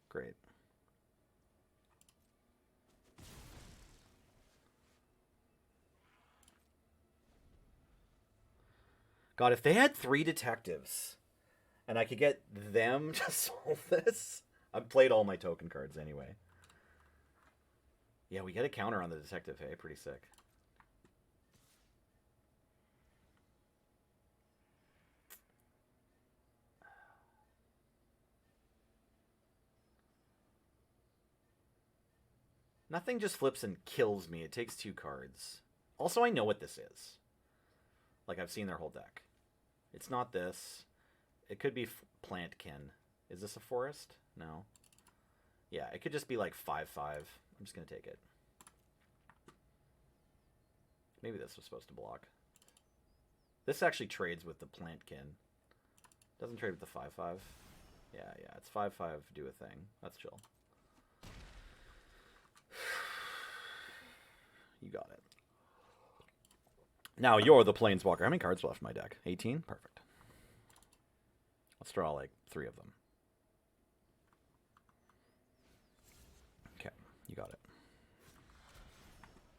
Great. God, if they had 3 detectives, and I could get them to solve this... I've played all my token cards anyway. Yeah, we get a counter on the detective, hey? Pretty sick. Nothing just flips and kills me. It takes 2 cards. Also, I know what this is. Like, I've seen their whole deck. It's not this. It could be Plantkin. Is this a forest? No. Yeah, it could just be like 5/5. I'm just going to take it. Maybe this was supposed to block. This actually trades with the Plantkin. Doesn't trade with the 5/5. Yeah, it's 5/5, do a thing. That's chill. You got it. Now you're the Planeswalker. How many cards left in my deck? 18? Perfect. Let's draw like 3 of them. Okay, you got it.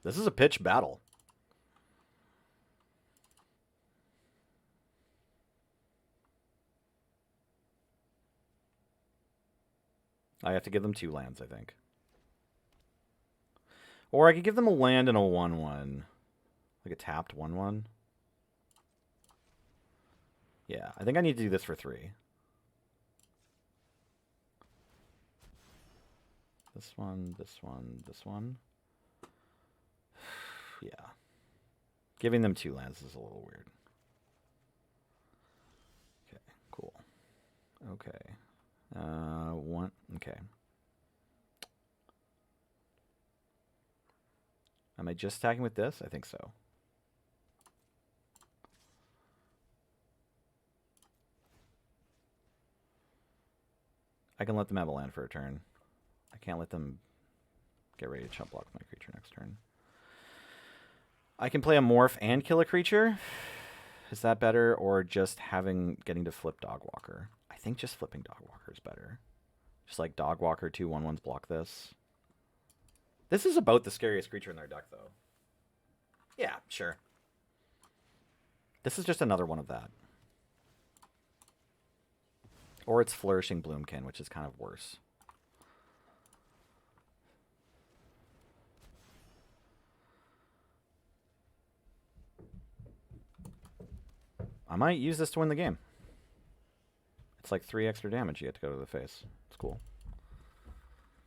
This is a pitch battle. I have to give them 2 lands, I think. Or I could give them a land and a 1/1. Like a tapped 1/1. Yeah, I think I need to do this for 3. This one, this one, this one. Yeah. Giving them 2 lands is a little weird. Okay, cool. Okay. 1. Okay. Am I just attacking with this? I think so. I can let them have a land for a turn. I can't let them get ready to chump block my creature next turn. I can play a morph and kill a creature. Is that better, or just getting to flip Dogwalker? I think just flipping Dogwalker is better. Just like Dogwalker, 2 1/1s block this. This is about the scariest creature in their deck, though. Yeah, sure. This is just another one of that. Or it's Flourishing Bloomkin, which is kind of worse. I might use this to win the game. It's like 3 extra damage you get to go to the face. It's cool.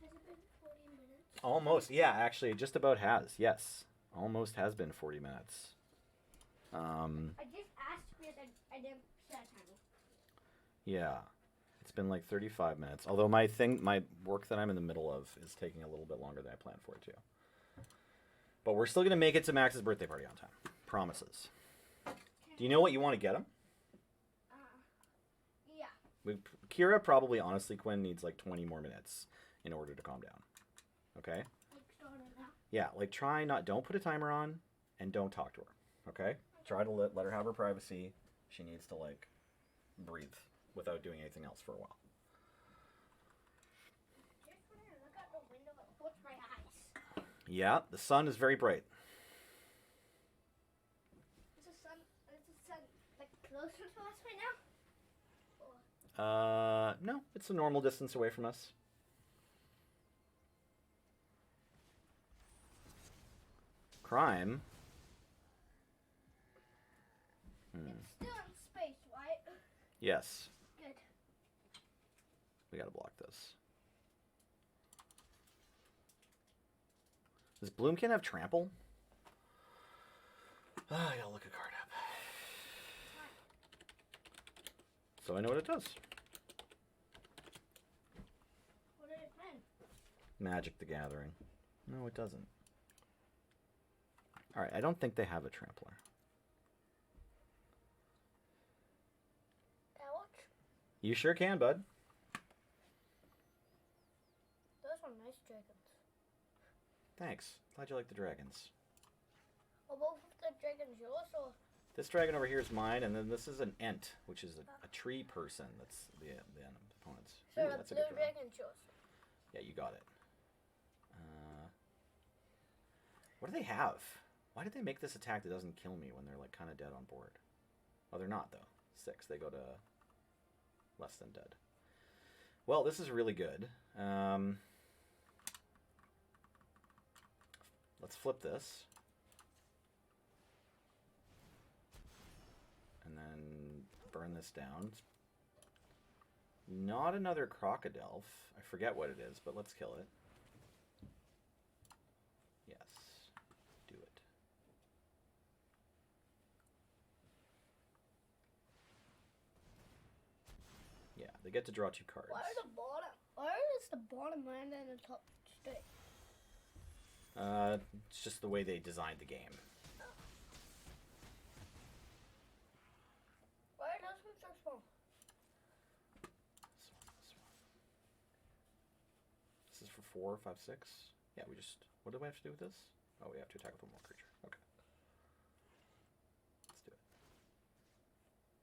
Has it been 40 minutes?
Almost. Yeah, actually, it just about has. Yes. Almost has been 40 minutes.
I just asked because I didn't set a timer.
Yeah. It's been like 35 minutes. Although my work that I'm in the middle of is taking a little bit longer than I planned for it to. But we're still going to make it to Max's birthday party on time. Promises. Do you know what you want to get him?
Yeah.
Kira probably, honestly, Quinn, needs like 20 more minutes in order to calm down. Okay?
Like starting now.
Yeah, like don't put a timer on and don't talk to her. Okay? Try to let her have her privacy. She needs to like breathe without doing anything else for a while.
Just when I look out the window, it hurts my eyes.
Yeah, the sun is very bright.
Is the sun like closer to us right now? Or
No, it's a normal distance away from us. Crime.
it's still in space, right?
Yes.
Good.
We gotta block this. Does Bloomkin have trample? I gotta look a card up. So I know what it does.
What did it mean?
Magic the Gathering. No, it doesn't. Alright, I don't think they have a trampler.
Ouch.
You sure can, bud.
Those are nice dragons.
Thanks. Glad you like the dragons.
Are both of the dragons yours or?
This dragon over here is mine, and then this is an Ent, which is a tree person. That's the opponent's.
So
Ooh,
the
that's a
blue
good draw.
dragon's yours.
Yeah, you got it. What do they have? Why did they make this attack that doesn't kill me when they're like kind of dead on board? Oh, they're not though. 6. They go to less than dead. Well, this is really good. Let's flip this. And then burn this down. Not another Crocodile. I forget what it is, but let's kill it. They get to draw 2 cards.
Why does the bottom land and the top stay?
It's just the way they designed the game.
Why are those ones so small?
This is for 4, 5, 6. Yeah, we just... What do we have to do with this? Oh, we have to attack with one more creature. Okay. Let's do it.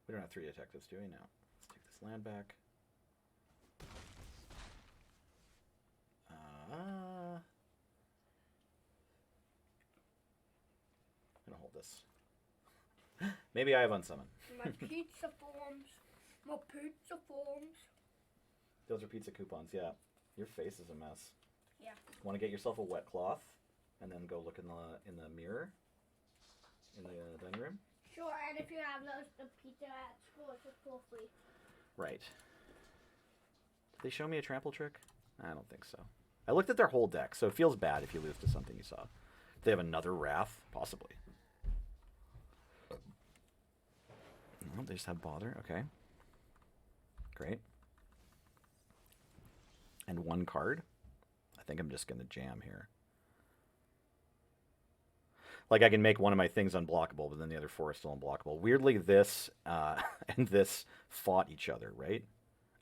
We don't have 3 detectives, do we? No. Let's take this land back. I'm gonna hold this. Maybe I have unsummon.
My pizza forms. My pizza forms.
Those are pizza coupons, yeah. Your face is a mess.
Yeah.
Want to get yourself a wet cloth and then go look in the mirror in the dining room?
Sure, and if you have the pizza at school, it's just for free.
Right. Did they show me a trample trick? I don't think so. I looked at their whole deck, so it feels bad if you lose to something you saw. Do they have another Wrath? Possibly. No, they just have Bother. Okay. Great. And 1 card. I think I'm just going to jam here. Like, I can make one of my things unblockable, but then the other 4 is still unblockable. Weirdly, this and this fought each other, right?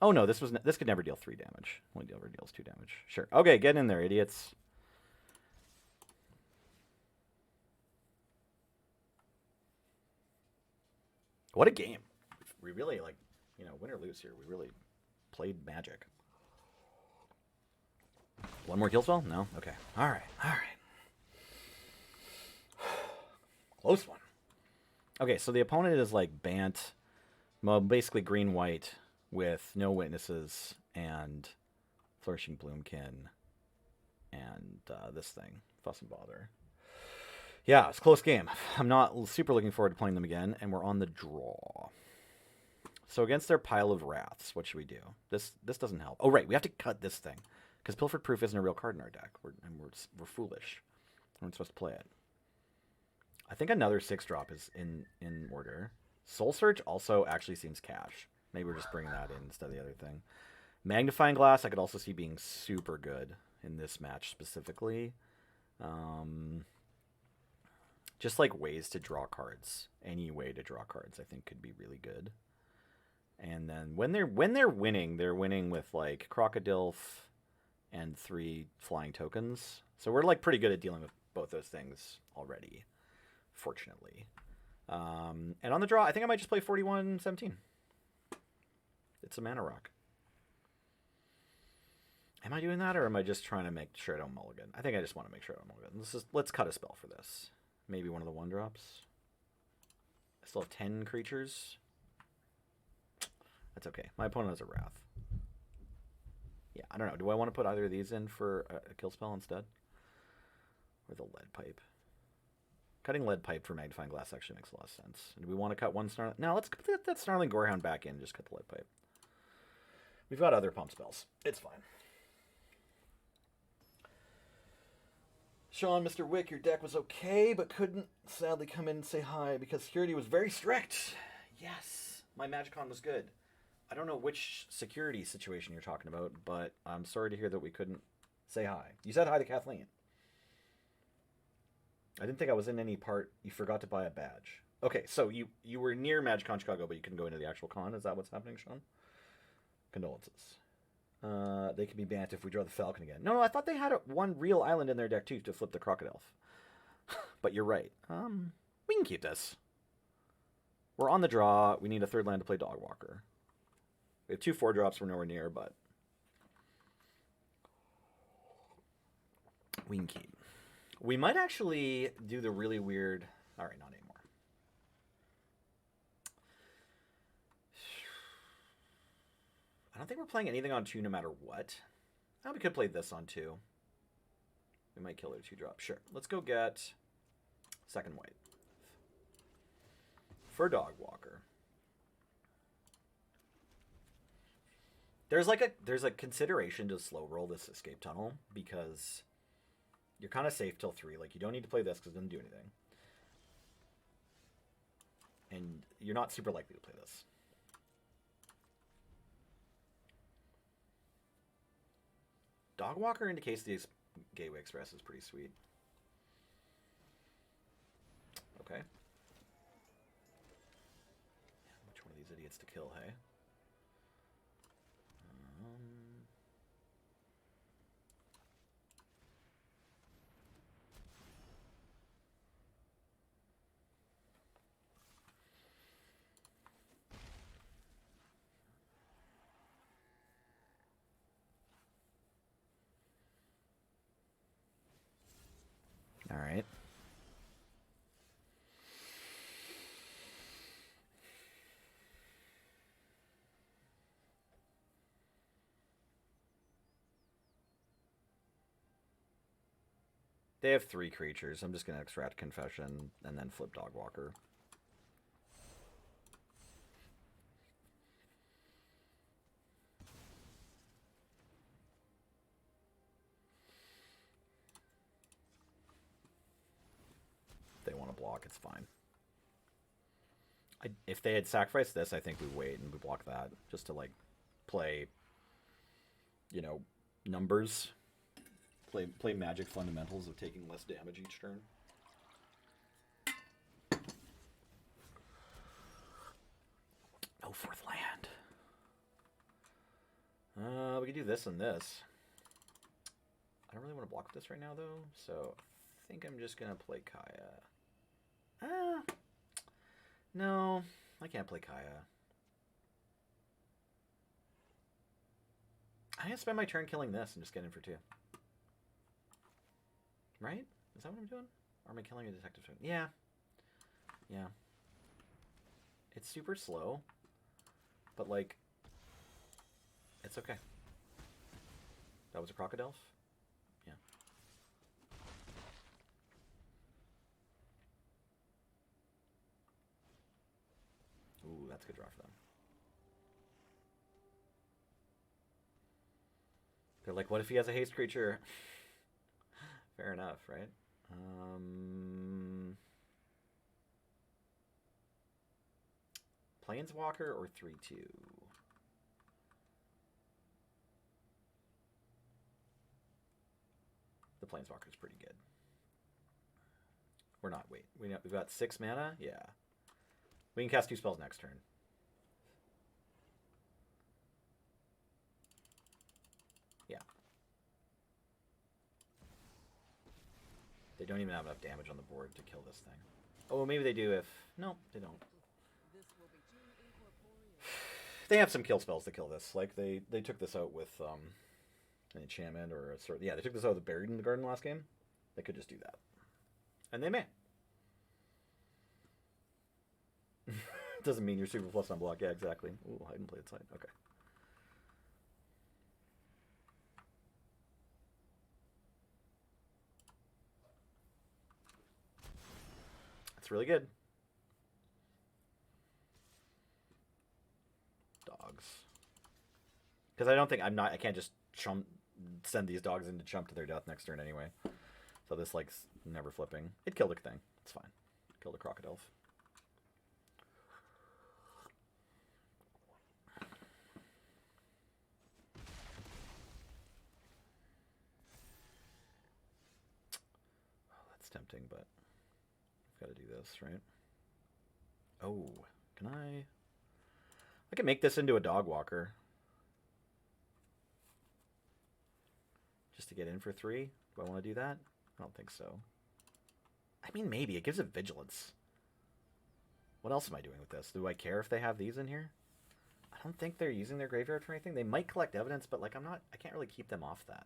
Oh, no, this could never deal 3 damage. Only ever deals 2 damage. Sure. Okay, get in there, idiots. What a game. We really, like, win or lose here. We really played Magic. 1 more kill spell? No? Okay. All right. Close one. Okay, so the opponent is like Bant, well, basically green-white with no witnesses and Flourishing Bloomkin and this thing, Fuss and Bother. Yeah, it's a close game. I'm not super looking forward to playing them again, and we're on the draw. So against their pile of Wraths, what should we do? This doesn't help. Oh, right, we have to cut this thing. Because Pilfered Proof isn't a real card in our deck. We're foolish. We're not supposed to play it. I think another 6-drop is in order. Soul Search also actually seems cash. Maybe we're just bringing that in instead of the other thing. Magnifying Glass I could also see being super good in this match specifically. Just like ways to draw cards. Any way to draw cards I think could be really good. And then when they're winning, they're winning with like Crocodilf and 3 flying tokens. So we're like pretty good at dealing with both those things already, fortunately. And on the draw, I think I might just play 41-17. It's a mana rock. Am I doing that, or am I just trying to make sure I don't mulligan? I think I just want to make sure I don't mulligan. Let's cut a spell for this. Maybe one of the 1-drops. I still have 10 creatures. That's okay. My opponent has a Wrath. Yeah, I don't know. Do I want to put either of these in for a kill spell instead? Or the Lead Pipe? Cutting Lead Pipe for Magnifying Glass actually makes a lot of sense. Do we want to cut one Snarling? No, let's put that Snarling Gorehound back in and just cut the Lead Pipe. We've got other pump spells. It's fine. Sean, Mr. Wick, your deck was okay, but couldn't sadly come in and say hi because security was very strict. Yes, my Magicon was good. I don't know which security situation you're talking about, but I'm sorry to hear that we couldn't say hi. You said hi to Kathleen. I didn't think I was in any part. You forgot to buy a badge. Okay, so you were near MagicCon Chicago, but you couldn't go into the actual con. Is that what's happening, Sean? Condolences. They can be banned if we draw the Falcon again. No, I thought they had one real island in their deck, too, to flip the Crocodile. But you're right. We can keep this. We're on the draw. We need a 3rd land to play Dogwalker. We have 2 4-drops we're nowhere near, but we can keep. We might actually do the really weird... All right, not anymore. I don't think we're playing anything on 2 no matter what. Oh, we could play this on 2. We might kill their 2-drop. Sure. Let's go get 2nd white. For Dogwalker. There's a consideration to slow roll this escape tunnel because you're kind of safe till 3. Like, you don't need to play this because it doesn't do anything. And you're not super likely to play this. Dog Walker indicates the Gateway Express is pretty sweet. Okay. Which one of these idiots to kill, hey? All right. They have 3 creatures. I'm just going to extract Confession and then flip Dog Walker. If they want to block, it's fine. If they had sacrificed this, I think we wait and we block that. Just to, like, play, you know, numbers. Play Magic fundamentals of taking less damage each turn. No 4th land. We could do this and this. I don't really want to block this right now, though, so I think I'm just going to play Kaya. No, I can't play Kaya. I'm going to spend my turn killing this and just get in for 2. Right? Is that what I'm doing? Or am I killing a detective? Yeah. Yeah. It's super slow. But, like, it's okay. That was a Crocodile? Yeah. Ooh, that's a good draw for them. They're like, what if he has a haste creature? Fair enough, right? Planeswalker or 3/2? The Planeswalker is pretty good. We're not. Wait, we've got 6 mana. Yeah, we can cast 2 spells next turn. Yeah. They don't even have enough damage on the board to kill this thing. Oh, maybe they do if... No, they don't. They have some kill spells to kill this. Like, they took this out with an enchantment or a sort. Yeah, they took this out with Buried in the Garden last game. They could just do that. And they may. Doesn't mean you're super plus on block. Yeah, exactly. Ooh, hide and play it side. Okay. That's really good. Dogs. Because I can't just send these dogs in to chump to their death next turn anyway. So this, like, never flipping. It killed a thing. It's fine. Killed a Crocodile. Oh, that's tempting, but I've got to do this, right? Oh, can I can make this into a Dog Walker. Just to get in for 3? Do I want to do that? I don't think so. I mean, maybe. It gives it Vigilance. What else am I doing with this? Do I care if they have these in here? I don't think they're using their graveyard for anything. They might collect evidence, but, like, I can't really keep them off that.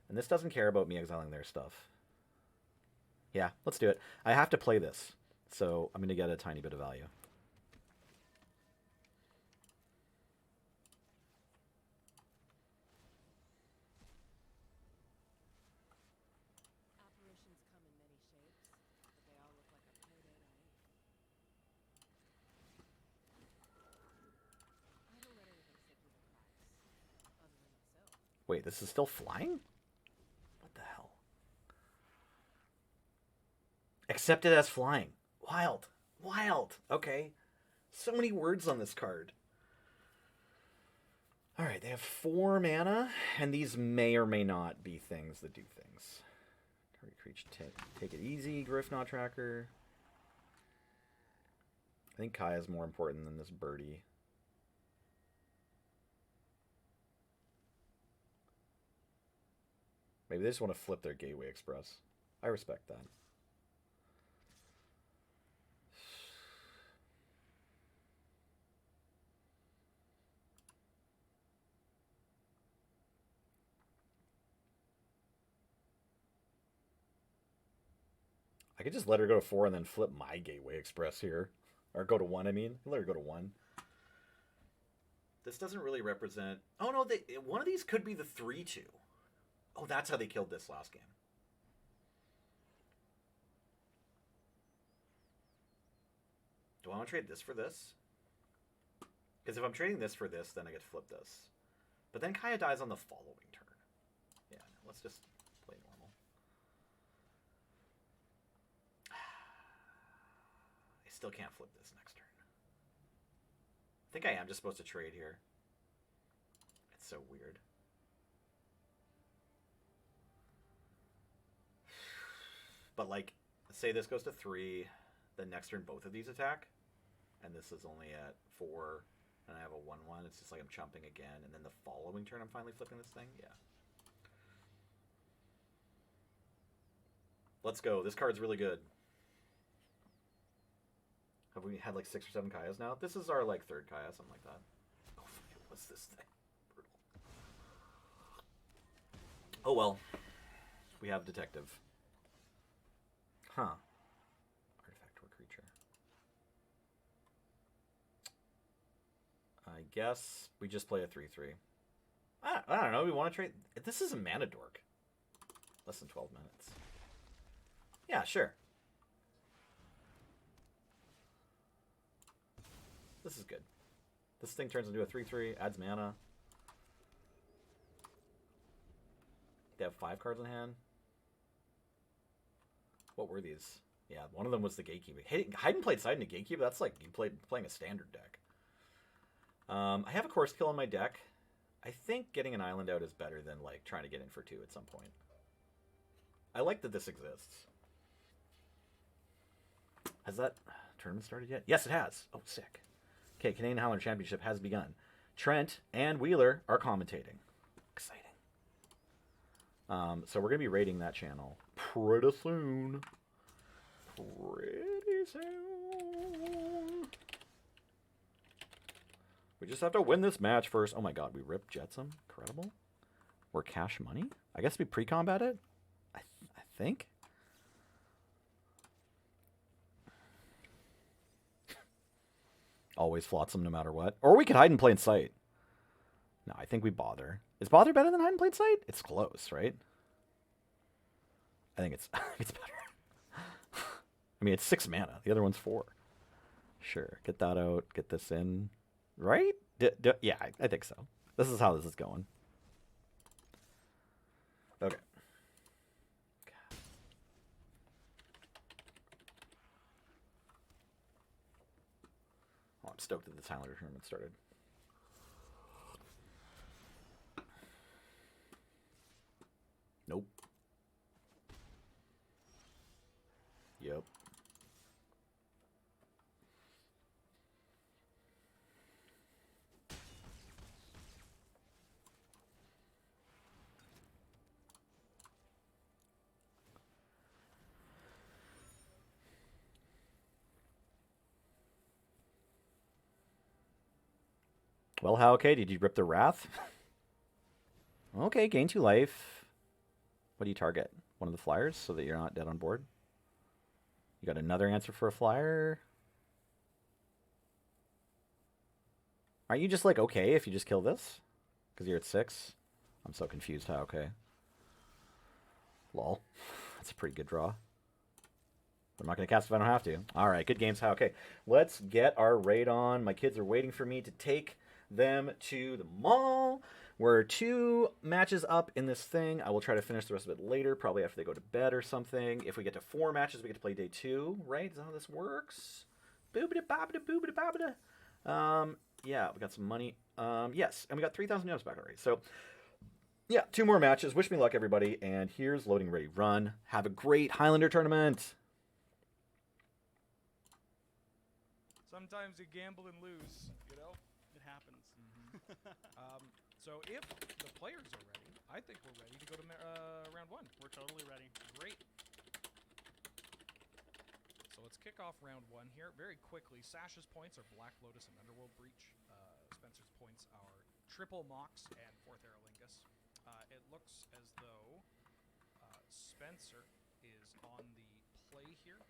And this doesn't care about me exiling their stuff. Yeah, let's do it. I have to play this, so I'm going to get a tiny bit of value.
Apparitions come in many shapes, but they all look like a payday to me. I don't let anything slip through the cracks, other than myself.
Wait, this is still flying? What the hell? Accepted as flying. Wild. Wild. Okay. So many words on this card. Alright, they have 4 mana, and these may or may not be things that do things. Target creature, take it easy, Griffnot Tracker. I think Kaya's more important than this birdie. Maybe they just want to flip their Gateway Express. I respect that. I could just let her go to 4 and then flip my Gateway Express here. Or go to 1, I mean. Let her go to 1. This doesn't really represent... Oh, no, one of these could be the 3-2. Oh, that's how they killed this last game. Do I want to trade this for this? Because if I'm trading this for this, then I get to flip this. But then Kaya dies on the following turn. Yeah, let's just play normal. I still can't flip this next turn. I think I am just supposed to trade here. It's so weird. But like, say this goes to 3, then next turn both of these attack, and this is only at 4, and I have a 1/1. It's just like I'm chumping again, and then the following turn I'm finally flipping this thing. Yeah. Let's go. This card's really good. Have we had like 6 or 7 Kayas now? This is our like 3rd Kaya, something like that. Oh, what's this thing? Brutal. Oh well. We have Detective. Huh. Artifact or creature. I guess we just play a 3/3. I don't know. We want to trade. This is a mana dork. Less than 12 minutes. Yeah, sure. This is good. This thing turns into a 3/3, adds mana. They have 5 cards in hand. What were these? Yeah, one of them was the Gatekeeper. Hidden played side into Gatekeeper. That's like you playing a standard deck. I have a Course Kill in my deck. I think getting an island out is better than like trying to get in for 2 at some point. I like that this exists. Has that tournament started yet? Yes, it has. Oh, sick. Okay, Canadian Howler Championship has begun. Trent and Wheeler are commentating. Exciting. So we're going to be rating that channel pretty soon. Pretty soon. We just have to win this match first. Oh my god, we ripped Jetsam. Incredible. We're cash money? I guess we pre-combat it? I think? Always flotsam no matter what. Or we could hide in plain sight. No, I think we bother. Is bother better than hide in plain sight? It's close, right? I think it's better. I mean, it's 6 mana. The other one's 4. Sure. Get that out. Get this in. Right? Yeah, I think so. This is how this is going. Okay. Oh, I'm stoked that the Tyler tournament started. Nope. Yep. Well, how okay? Did you rip the Wrath? Okay, gain 2 life. What do you target? One of the flyers so that you're not dead on board? You got another answer for a flyer? Aren't you just like okay if you just kill this? Because you're at 6? I'm so confused how okay. Lol. That's a pretty good draw. I'm not going to cast if I don't have to. Alright, good games. How okay. Let's get our raid on. My kids are waiting for me to take them to the mall. We're 2 matches up in this thing. I will try to finish the rest of it later, probably after they go to bed or something. If we get to 4 matches, we get to play day 2, right? Is that how this works? Boobada babada boobada babada. Yeah, we got some money. Yes, and we got 3,000 euros back already. So, yeah, 2 more matches. Wish me luck, everybody. And here's loading ready run. Have a great Highlander tournament.
Sometimes you gamble and lose, you know?
It happens.
So if the players are ready, I think we're ready to go to round 1.
We're totally ready.
Great. So let's kick off round 1 here very quickly. Sasha's points are Black Lotus and Underworld Breach. Spencer's points are Triple Mox and Fourth Aerolingus. It looks as though Spencer is on the play here.